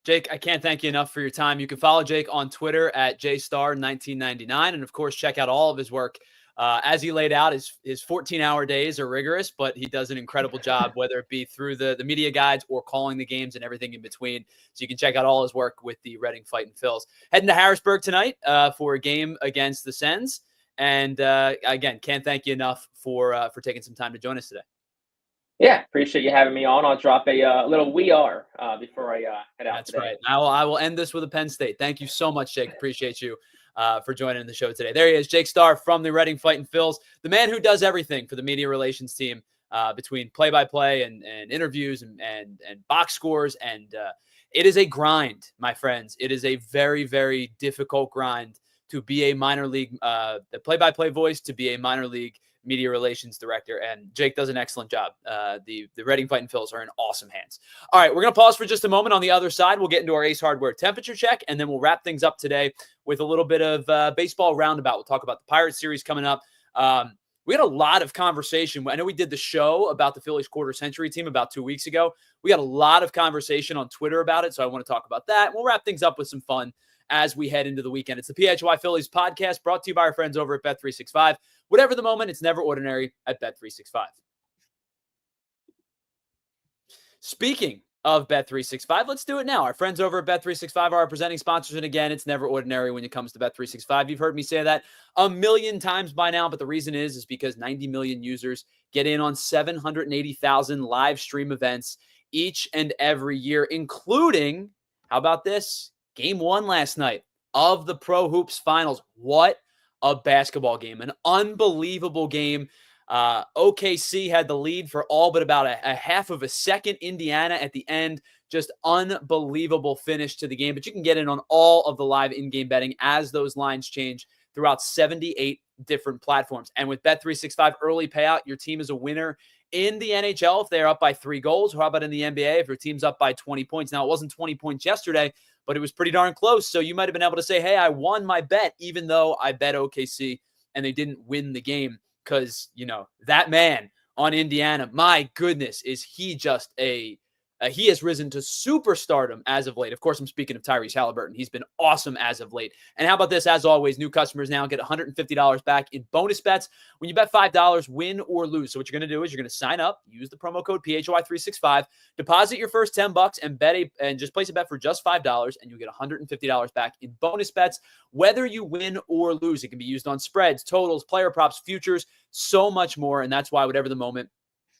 Speaker 1: Jake, I can't thank you enough for your time. You can follow Jake on Twitter at JStar1999. And of course, check out all of his work. As he laid out, his 14-hour days are rigorous, but he does an incredible job, whether it be through the media guides or calling the games and everything in between. So you can check out all his work with the Reading Fightin Phils. Heading to Harrisburg tonight for a game against the Sens. And again, can't thank you enough for taking some time to join us today.
Speaker 2: Yeah, appreciate you having me on. I'll drop a little "we are" before I head out.
Speaker 1: That's
Speaker 2: today.
Speaker 1: right. I will end this with a Penn State. Thank you so much, Jake. Appreciate you for joining the show today. There he is, Jake Starr from the Reading Fightin Phils, the man who does everything for the media relations team, between play-by-play and interviews and box scores. And it is a grind, my friends. It is a very, very difficult grind to be a minor league, the play-by-play voice, to be a minor league media relations director, and Jake does an excellent job. The Reading Fightin Phils are in awesome hands. All right, we're going to pause for just a moment. On the other side, we'll get into our Ace Hardware temperature check, and then we'll wrap things up today with a little bit of baseball roundabout. We'll talk about the Pirates series coming up. We had a lot of conversation. I know we did the show about the Phillies quarter century team about 2 weeks ago. We got a lot of conversation on Twitter about it, so I want to talk about that. We'll wrap things up with some fun as we head into the weekend. It's the PHLY Phillies podcast, brought to you by our friends over at Bet365. Whatever the moment, it's never ordinary at Bet365. Speaking of Bet365, let's do it now. Our friends over at Bet365 are our presenting sponsors, and again, it's never ordinary when it comes to Bet365. You've heard me say that a million times by now, but the reason is because 90 million users get in on 780,000 live stream events each and every year, including, how about this, Game 1 last night of the Pro Hoops Finals. What a basketball game. An unbelievable game. OKC had the lead for all but about a half of a second. Indiana at the end, just unbelievable finish to the game. But you can get in on all of the live in-game betting as those lines change throughout 78 different platforms. And with Bet365 early payout, your team is a winner in the NHL if they're up by 3 goals. Or how about in the NBA if your team's up by 20 points? Now, it wasn't 20 points yesterday, but it was pretty darn close. So you might have been able to say, hey, I won my bet, even though I bet OKC and they didn't win the game. Because, that man on Indiana, my goodness, is he just a He has risen to superstardom as of late. Of course, I'm speaking of Tyrese Halliburton. He's been awesome as of late. And how about this? As always, new customers now get $150 back in bonus bets when you bet $5, win or lose. So what you're going to do is you're going to sign up, use the promo code PHLY365, deposit your first $10 and just place a bet for just $5, and you'll get $150 back in bonus bets, whether you win or lose. It can be used on spreads, totals, player props, futures, so much more. And that's why, whatever the moment,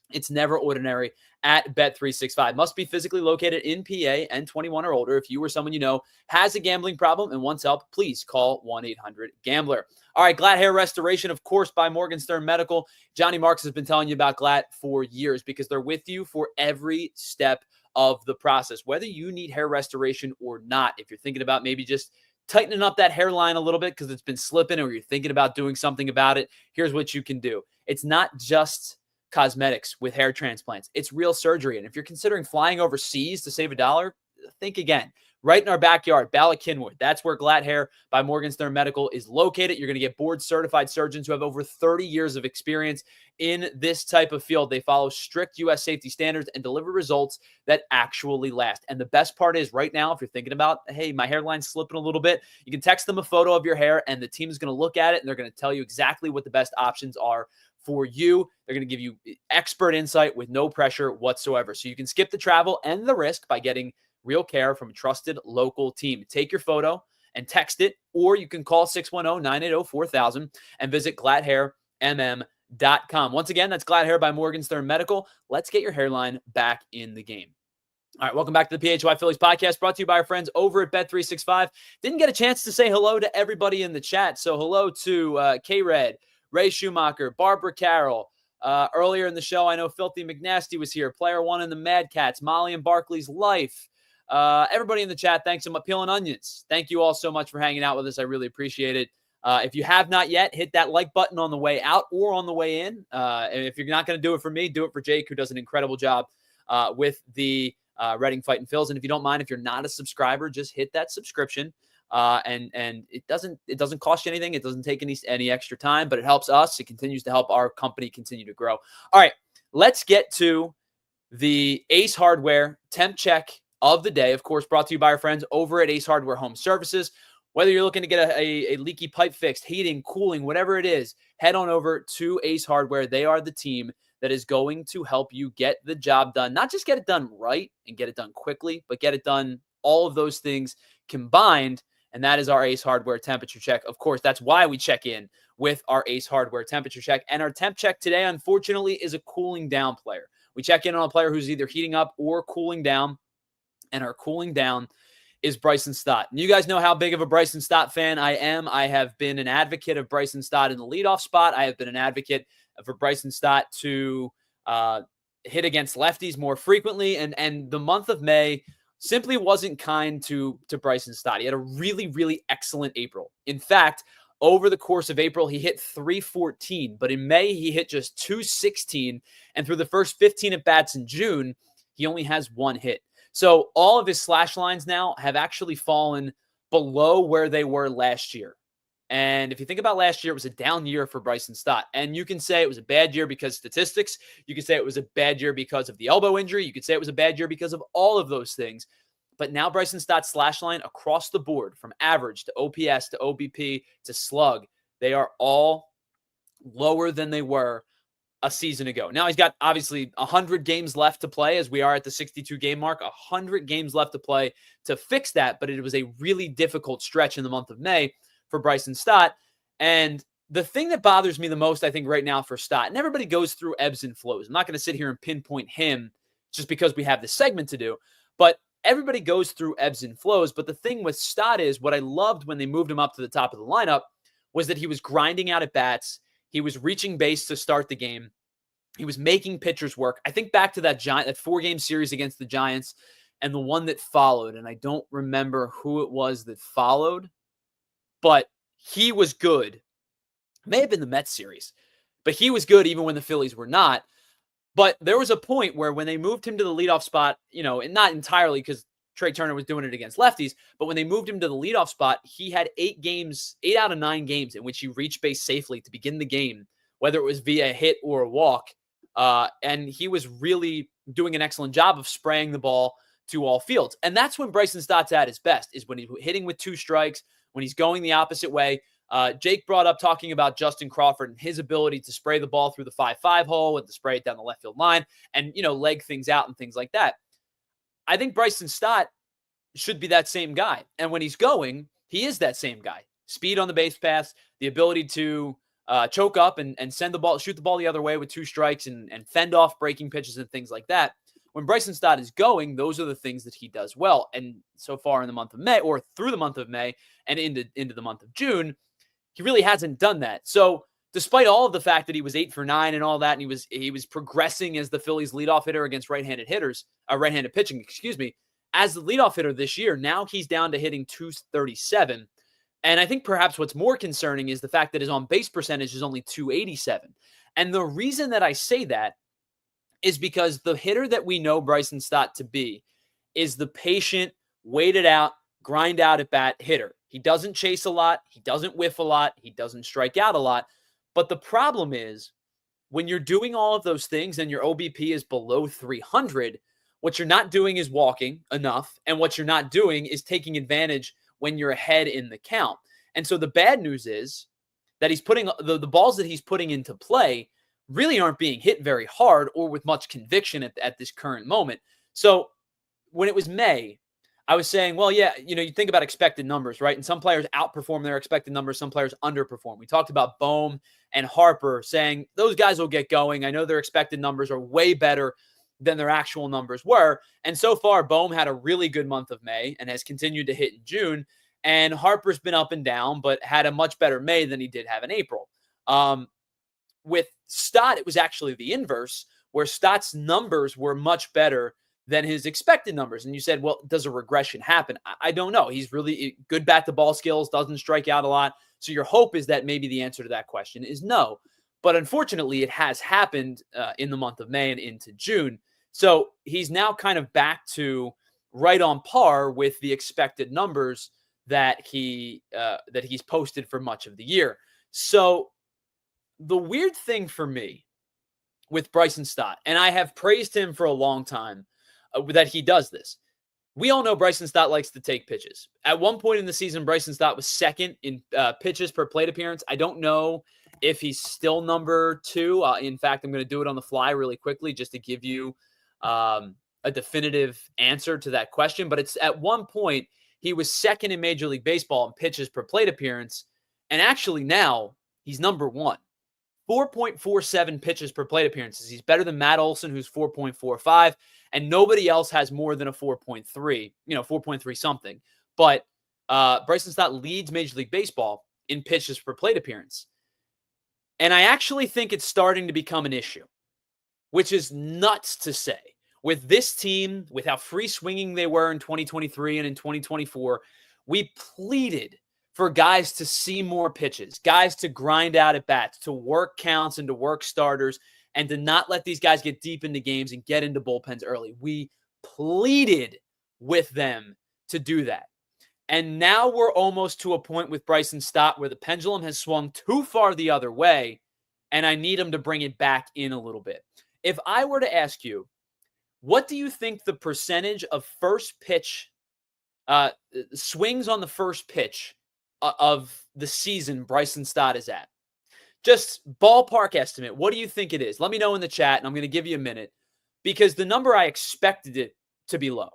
Speaker 1: it's never ordinary at Bet365. Must be physically located in PA and 21 or older. If you or someone you know has a gambling problem and wants help, please call 1-800-GAMBLER. All right, GLAT Hair Restoration, of course, by Morgenstern Medical. Johnny Marks has been telling you about GLAT for years because they're with you for every step of the process, whether you need hair restoration or not. If you're thinking about maybe just tightening up that hairline a little bit because it's been slipping, or you're thinking about doing something about it, here's what you can do. It's not just cosmetics with hair transplants. It's real surgery. And if you're considering flying overseas to save $1, think again. Right in our backyard, Bala Kinwood. That's where GLAT Hair by Morgenstern Medical is located. You're going to get board-certified surgeons who have over 30 years of experience in this type of field. They follow strict U.S. safety standards and deliver results that actually last. And the best part is right now, if you're thinking about, hey, my hairline's slipping a little bit, you can text them a photo of your hair, and the team is going to look at it, and they're going to tell you exactly what the best options are for you. They're going to give you expert insight with no pressure whatsoever. So you can skip the travel and the risk by getting real care from a trusted local team. Take your photo and text it, or you can call 610-980-4000 and visit GLATHairMM.com. Once again, that's GLAT Hair by Morgenstern Medical. Let's get your hairline back in the game. All right, welcome back to the PHLY Phillies podcast, brought to you by our friends over at Bet365. Didn't get a chance to say hello to everybody in the chat, so hello to K-Red, Ray Schumacher, Barbara Carroll. Earlier in the show, I know Filthy McNasty was here. Player One in the Mad Cats, Molly and Barkley's Life. Everybody in the chat, thanks so much. Peeling Onions, thank you all so much for hanging out with us. I really appreciate it. If you have not yet, hit that like button on the way out or on the way in. And if you're not going to do it for me, do it for Jake, who does an incredible job with the Reading Fightin Phils. And if you don't mind, if you're not a subscriber, just hit that subscription. And it doesn't cost you anything. It doesn't take any extra time, but it helps us. It continues to help our company continue to grow. All right, let's get to the Ace Hardware temp check of the day. Of course, brought to you by our friends over at Ace Hardware Home Services. Whether you're looking to get a leaky pipe fixed, heating, cooling, whatever it is, head on over to Ace Hardware. They are the team that is going to help you get the job done. Not just get it done right and get it done quickly, but get it done, all of those things combined. And that is our Ace Hardware temperature check. Of course, that's why we check in with our Ace Hardware temperature check. And our temp check today, unfortunately, is a cooling down player. We check in on a player who's either heating up or cooling down. And our cooling down is Bryson Stott. And you guys know how big of a Bryson Stott fan I am. I have been an advocate of Bryson Stott in the leadoff spot. I have been an advocate for Bryson Stott to hit against lefties more frequently. And the month of May simply wasn't kind to Bryson Stott. He had a really, really excellent April. In fact, over the course of April, he hit .314, but in May, he hit just .216. And through the first 15 at-bats in June, he only has one hit. So all of his slash lines now have actually fallen below where they were last year. And if you think about last year, it was a down year for Bryson Stott. And you can say it was a bad year because of statistics. You can say it was a bad year because of the elbow injury. You could say it was a bad year because of all of those things. But now Bryson Stott's slash line across the board, from average to OPS to OBP to slug, they are all lower than they were a season ago. Now he's got obviously 100 games left to play, as we are at the 62 game mark, 100 games left to play to fix that. But it was a really difficult stretch in the month of May for Bryson Stott. And the thing that bothers me the most, I think, right now for Stott, and everybody goes through ebbs and flows. I'm not going to sit here and pinpoint him just because we have this segment to do, but everybody goes through ebbs and flows. But the thing with Stott is, what I loved when they moved him up to the top of the lineup was that he was grinding out at bats. He was reaching base to start the game. He was making pitchers work. I think back to that 4-game series against the Giants and the one that followed, and I don't remember who it was that followed, but he was good. It may have been the Mets series, but he was good even when the Phillies were not. But there was a point where when they moved him to the leadoff spot, and not entirely because Trey Turner was doing it against lefties, but when they moved him to the leadoff spot, he had 8 out of 9 games in which he reached base safely to begin the game, whether it was via a hit or a walk. And he was really, doing an excellent job of spraying the ball to all fields. And that's when Bryson Stott's at his best, is when he's hitting with 2 strikes, when he's going the opposite way. Jake brought up talking about Justin Crawford and his ability to spray the ball through the 5-5 hole and to spray it down the left field line and, leg things out and things like that. I think Bryson Stott should be that same guy. And when he's going, he is that same guy. Speed on the base pass, the ability to choke up and send the ball, shoot the ball the other way with 2 strikes and fend off breaking pitches and things like that. When Bryson Stott is going, those are the things that he does well. And so far in the month of May, or through the month of May and into the month of June, he really hasn't done that. So despite all of the fact that he was 8 for 9 and all that, and he was progressing as the Phillies leadoff hitter against right-handed pitching, as the leadoff hitter this year, now he's down to hitting 237. And I think perhaps what's more concerning is the fact that his on-base percentage is only 287. And the reason that I say that is because the hitter that we know Bryson Stott to be is the patient, wait it out, grind out at bat hitter. He doesn't chase a lot. He doesn't whiff a lot. He doesn't strike out a lot. But the problem is when you're doing all of those things and your OBP is below 300, what you're not doing is walking enough. And what you're not doing is taking advantage when you're ahead in the count. And so the bad news is that he's putting the balls that he's putting into play really aren't being hit very hard or with much conviction at this current moment. So when it was May, I was saying, well, yeah, you think about expected numbers, right? And some players outperform their expected numbers. Some players underperform. We talked about Bohm and Harper saying those guys will get going. I know their expected numbers are way better than their actual numbers were. And so far, Bohm had a really good month of May and has continued to hit in June. And Harper's been up and down, but had a much better May than he did have in April. With Stott, it was actually the inverse, where Stott's numbers were much better than his expected numbers. And you said, well, does a regression happen? I don't know. He's really good bat-to-ball skills, doesn't strike out a lot. So your hope is that maybe the answer to that question is no. But unfortunately, it has happened in the month of May and into June. So he's now kind of back to right on par with the expected numbers that he's posted for much of the year. So the weird thing for me with Bryson Stott, and I have praised him for a long time, that he does this. We all know Bryson Stott likes to take pitches. At one point in the season, Bryson Stott was second in pitches per plate appearance. I don't know if he's still number 2. In fact, I'm going to do it on the fly really quickly just to give you a definitive answer to that question. But it's at one point, he was second in Major League Baseball in pitches per plate appearance. And actually now, he's number 1. 4.47 pitches per plate appearances. He's better than Matt Olson, who's 4.45, and nobody else has more than a 4.3, 4.3 something. But Bryson Stott leads Major League Baseball in pitches per plate appearance. And I actually think it's starting to become an issue, which is nuts to say. With this team, with how free swinging they were in 2023 and in 2024, we pleaded for guys to see more pitches, guys to grind out at bats, to work counts and to work starters, and to not let these guys get deep into games and get into bullpens early. We pleaded with them to do that. And now we're almost to a point with Bryson Stott where the pendulum has swung too far the other way, and I need him to bring it back in a little bit. If I were to ask you, what do you think the percentage of first pitch swings on the first pitch of the season Bryson Stott is at? Just ballpark estimate. What do you think it is? Let me know in the chat, and I'm going to give you a minute, because the number I expected it to be low.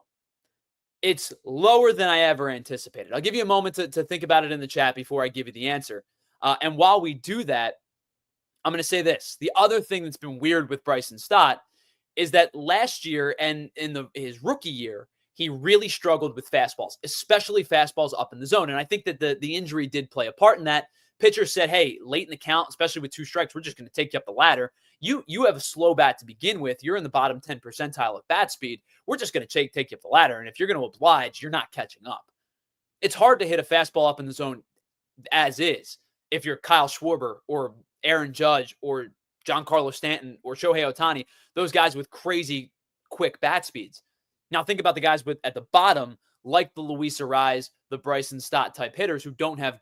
Speaker 1: It's lower than I ever anticipated. I'll give you a moment to think about it in the chat before I give you the answer. And while we do that, I'm going to say this. The other thing that's been weird with Bryson Stott is that last year and in his rookie year, he really struggled with fastballs, especially fastballs up in the zone. And I think that the injury did play a part in that. Pitcher said, hey, late in the count, especially with 2 strikes, we're just going to take you up the ladder. You have a slow bat to begin with. You're in the bottom 10 percentile of bat speed. We're just going to take you up the ladder. And if you're going to oblige, you're not catching up. It's hard to hit a fastball up in the zone as is if you're Kyle Schwarber or Aaron Judge or Giancarlo Stanton or Shohei Ohtani, those guys with crazy quick bat speeds. Now think about the guys at the bottom, like the Luis Arraez, the Bryson Stott type hitters who don't have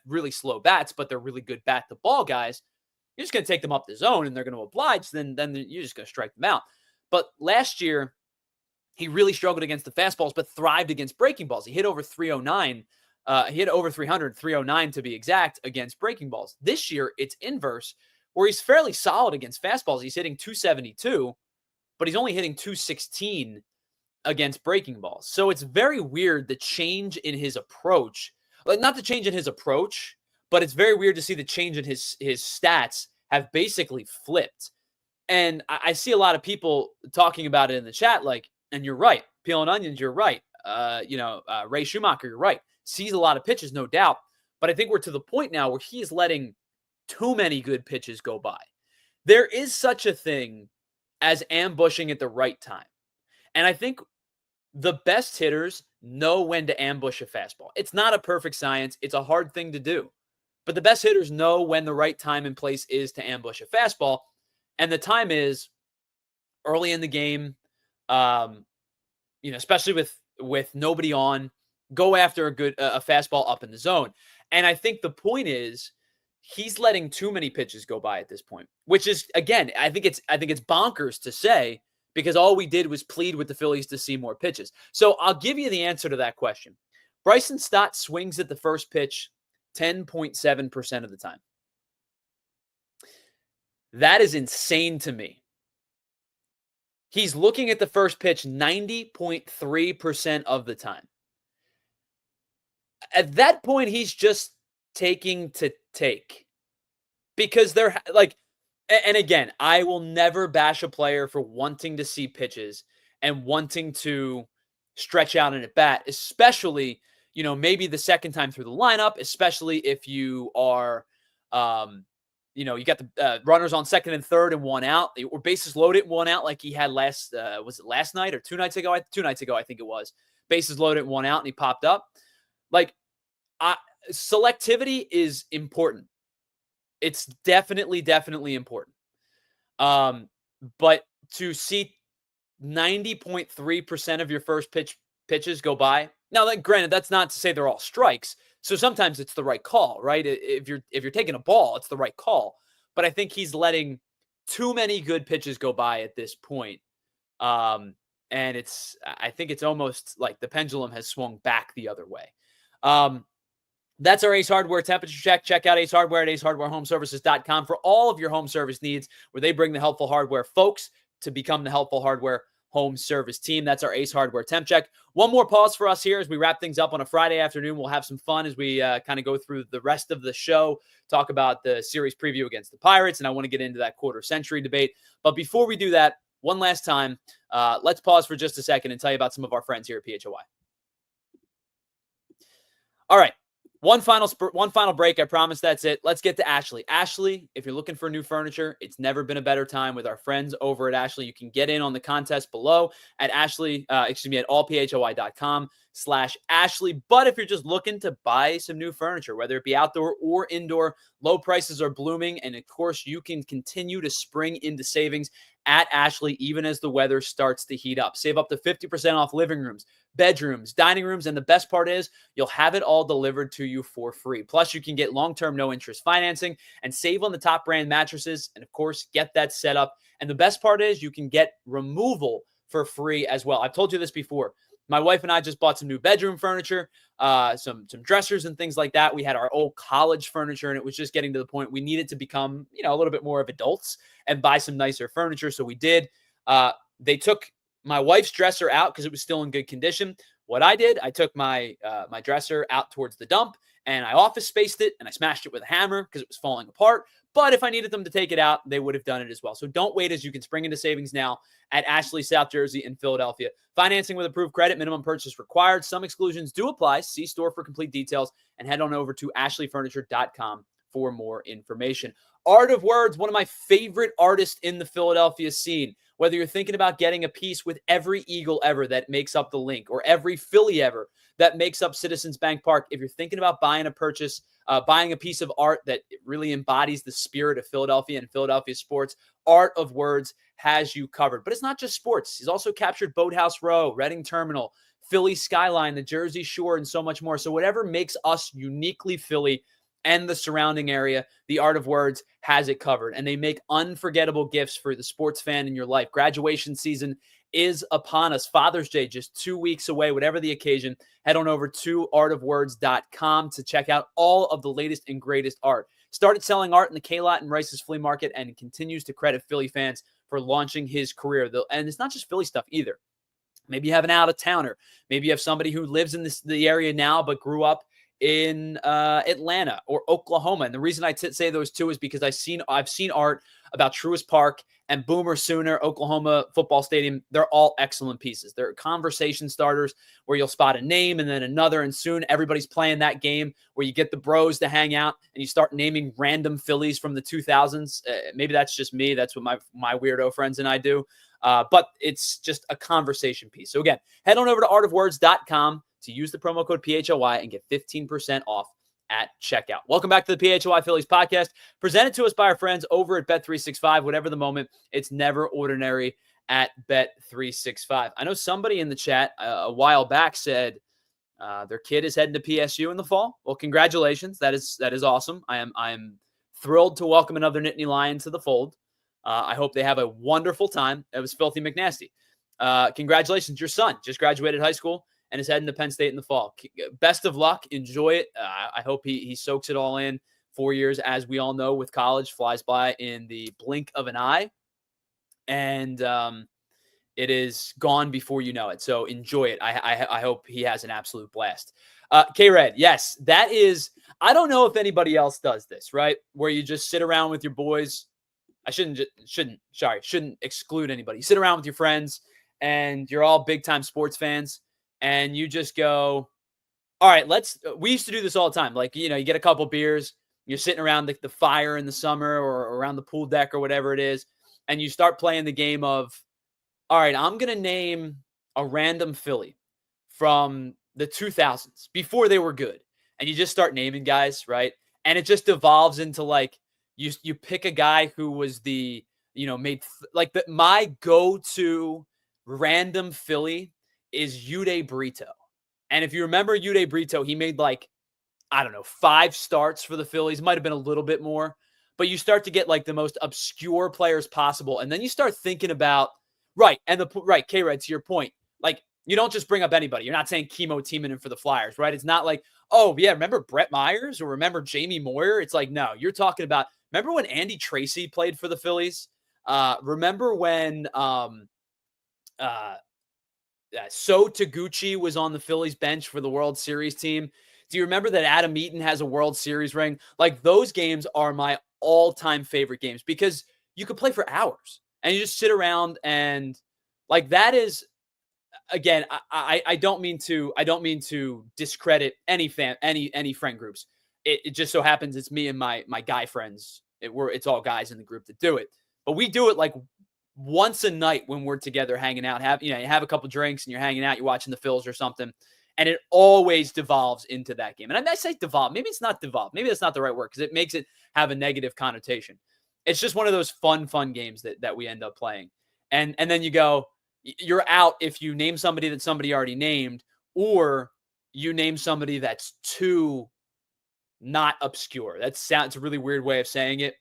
Speaker 1: really slow bats, but they're really good bat-to-ball guys. You're just going to take them up the zone and they're going to oblige, then you're just going to strike them out. But last year, he really struggled against the fastballs, but thrived against breaking balls. He hit over 309. He hit over 300, 309 to be exact, against breaking balls. This year, it's inverse, where he's fairly solid against fastballs. He's hitting 272, but he's only hitting 216 against breaking balls. So it's very weird, the change in his approach. Like, not the change in his approach, but it's very weird to see the change in his stats have basically flipped. And I see a lot of people talking about it in the chat, like, and you're right. Peeling onions, you're right. Ray Schumacher, you're right. Sees a lot of pitches, no doubt. But I think we're to the point now where he is letting too many good pitches go by. There is such a thing as ambushing at the right time. And I think the best hitters know when to ambush a fastball. It's not a perfect science. It's a hard thing to do. But the best hitters know when the right time and place is to ambush a fastball. And the time is early in the game, especially with nobody on, go after a fastball up in the zone. And I think the point is he's letting too many pitches go by at this point, which is, again, I think it's bonkers to say, because all we did was plead with the Phillies to see more pitches. So I'll give you the answer to that question. Bryson Stott swings at the first pitch 10.7% of the time. That is insane to me. He's looking at the first pitch 90.3% of the time. At that point, he's just taking to take. Because they're like, and again, I will never bash a player for wanting to see pitches and wanting to stretch out an at bat, especially, maybe the second time through the lineup, especially if you are, you got the runners on second and third and one out, or bases loaded and one out, like he had last night or 2 nights ago? 2 nights ago, I think it was. Bases loaded and one out, and he popped up. Like, selectivity is important. It's definitely important. But to see 90.3% of your first pitches go by. Now, like, granted, that's not to say they're all strikes. So sometimes it's the right call, right? If you're taking a ball, it's the right call. But I think he's letting too many good pitches go by at this point. And I think it's almost like the pendulum has swung back the other way. That's our Ace Hardware temperature check. Check out Ace Hardware at acehardwarehomeservices.com for all of your home service needs, where they bring the helpful hardware folks to become the helpful hardware home service team. That's our Ace Hardware temp check. One more pause for us here as we wrap things up on a Friday afternoon. We'll have some fun as we kind of go through the rest of the show, talk about the series preview against the Pirates, and I want to get into that quarter century debate. But before we do that, one last time, let's pause for just a second and tell you about some of our friends here at PHLY. All right. One final break. I promise that's it. Let's get to Ashley. Ashley, if you're looking for new furniture, it's never been a better time with our friends over at Ashley. You can get in on the contest below at at allphy.com/Ashley. But if you're just looking to buy some new furniture, whether it be outdoor or indoor, low prices are blooming. And of course, you can continue to spring into savings at Ashley, even as the weather starts to heat up. Save up to 50% off living rooms, bedrooms, dining rooms, and the best part is you'll have it all delivered to you for free. Plus, you can get long-term no-interest financing and save on the top brand mattresses and, of course, get that set up. And the best part is you can get removal for free as well. I've told you this before. My wife and I just bought some new bedroom furniture, some dressers and things like that. We had our old college furniture, and it was just getting to the point we needed to become, a little bit more of adults and buy some nicer furniture. So we did. They took my wife's dresser out because it was still in good condition. What I did, I took my my dresser out towards the dump, and I office spaced it, and I smashed it with a hammer because it was falling apart. But if I needed them to take it out, they would have done it as well. So don't wait, as you can spring into savings now at Ashley, South Jersey, and Philadelphia. Financing with approved credit, minimum purchase required. Some exclusions do apply. See store for complete details and head on over to ashleyfurniture.com for more information. Art of Words, one of my favorite artists in the Philadelphia scene. Whether you're thinking about getting a piece with every Eagle ever that makes up the link, or every Philly ever that makes up Citizens Bank Park, if you're thinking about buying a piece of art that really embodies the spirit of Philadelphia and Philadelphia sports, Art of Words has you covered. But it's not just sports. He's also captured Boathouse Row, Reading Terminal, Philly Skyline, the Jersey Shore, and so much more. So whatever makes us uniquely Philly, and the surrounding area, the Art of Words has it covered. And they make unforgettable gifts for the sports fan in your life. Graduation season is upon us. Father's Day just 2 weeks away, whatever the occasion. Head on over to artofwords.com to check out all of the latest and greatest art. Started selling art in the K-Lot and Rice's Flea Market and continues to credit Philly fans for launching his career. And it's not just Philly stuff either. Maybe you have an out-of-towner. Maybe you have somebody who lives in the area now but grew up in Atlanta or Oklahoma. And the reason I say those two is because I've seen art about Truist Park and Boomer Sooner, Oklahoma football stadium. They're all excellent pieces. They're conversation starters where you'll spot a name and then another, and soon everybody's playing that game where you get the bros to hang out and you start naming random Phillies from the 2000s. Maybe that's just me. That's what my weirdo friends and I do. But it's just a conversation piece. So again, head on over to artofwords.com to use the promo code PHLY and get 15% off at checkout. Welcome back to the PHLY Phillies podcast, presented to us by our friends over at Bet365. Whatever the moment, it's never ordinary at Bet365. I know somebody in the chat a while back said their kid is heading to PSU in the fall. Well, congratulations. That is awesome. I am thrilled to welcome another Nittany Lion to the fold. I hope they have a wonderful time. It was Filthy McNasty. Congratulations. Your son just graduated high school and is heading to Penn State in the fall. Best of luck. Enjoy it. I hope he soaks it all in. 4 years, as we all know, with college flies by in the blink of an eye. And it is gone before you know it. So enjoy it. I hope he has an absolute blast. K-Red, yes, that is – I don't know if anybody else does this, right, where you just sit around with your boys. I shouldn't exclude anybody. You sit around with your friends and you're all big time sports fans and you just go, all right, we used to do this all the time. Like, you get a couple beers, you're sitting around the fire in the summer or around the pool deck or whatever it is. And you start playing the game of, all right, I'm going to name a random Philly from the 2000s before they were good. And you just start naming guys, right? And it just evolves into like, you pick a guy who was my go-to random Philly is Yude Brito. And if you remember Yude Brito, he made 5 starts for the Phillies. Might have been a little bit more. But you start to get the most obscure players possible. And then you start thinking about, K-Red, to your point, you don't just bring up anybody. You're not saying Kimo Timonen for the Flyers, right? It's not like, oh, yeah, remember Brett Myers or remember Jamie Moyer? It's like, no, you're talking about, remember when Andy Tracy played for the Phillies? Remember when So Taguchi was on the Phillies bench for the World Series team? Do you remember that Adam Eaton has a World Series ring? Those games are my all-time favorite games because you could play for hours and you just sit around and that is, again, I don't mean to discredit any friend groups. It just so happens it's me and my guy friends. It's all guys in the group that do it, but we do it once a night when we're together hanging out. You have a couple drinks and you're hanging out, you're watching the Phils or something, and it always devolves into that game. And I say devolve, maybe it's not devolve, maybe that's not the right word because it makes it have a negative connotation. It's just one of those fun games that we end up playing, and then you go. You're out if you name somebody that somebody already named, or you name somebody that's too not obscure. It's a really weird way of saying it.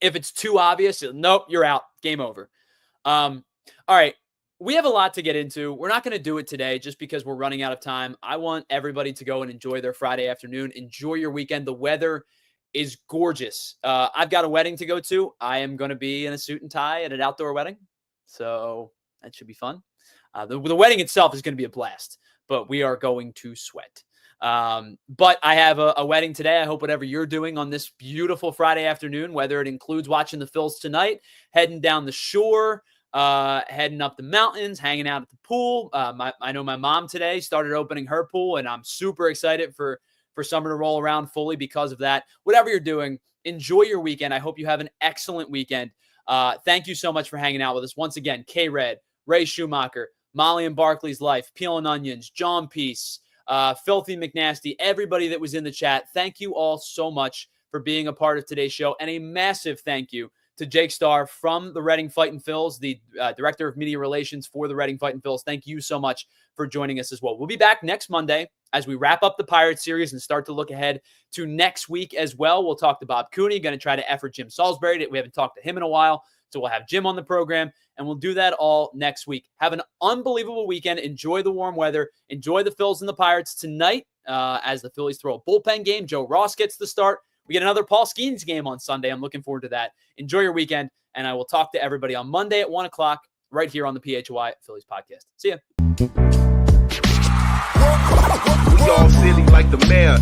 Speaker 1: If it's too obvious, nope, you're out. Game over. All right. We have a lot to get into. We're not going to do it today just because we're running out of time. I want everybody to go and enjoy their Friday afternoon. Enjoy your weekend. The weather is gorgeous. I've got a wedding to go to. I am going to be in a suit and tie at an outdoor wedding. So that should be fun. The wedding itself is going to be a blast, but we are going to sweat. But I have a wedding today. I hope whatever you're doing on this beautiful Friday afternoon, whether it includes watching the Phils tonight, heading down the shore, heading up the mountains, hanging out at the pool. I know my mom today started opening her pool, and I'm super excited for summer to roll around fully because of that. Whatever you're doing, enjoy your weekend. I hope you have an excellent weekend. Thank you so much for hanging out with us. Once again, K-Red, Ray Schumacher, Molly and Barkley's Life, Peeling Onions, John Peace, Filthy McNasty, everybody that was in the chat. Thank you all so much for being a part of today's show. And a massive thank you to Jake Starr from the Reading Fightin Phils, the Director of Media Relations for the Reading Fightin Phils. Thank you so much for joining us as well. We'll be back next Monday as we wrap up the Pirates series and start to look ahead to next week as well. We'll talk to Bob Cooney, going to try to effort Jim Salisbury. We haven't talked to him in a while, so we'll have Jim on the program, and we'll do that all next week. Have an unbelievable weekend. Enjoy the warm weather. Enjoy the Phils and the Pirates tonight as the Phillies throw a bullpen game. Joe Ross gets the start. We get another Paul Skeens game on Sunday. I'm looking forward to that. Enjoy your weekend, and I will talk to everybody on Monday at 1 o'clock right here on the PHLY Phillies podcast. See ya.
Speaker 3: We all silly like the mayor.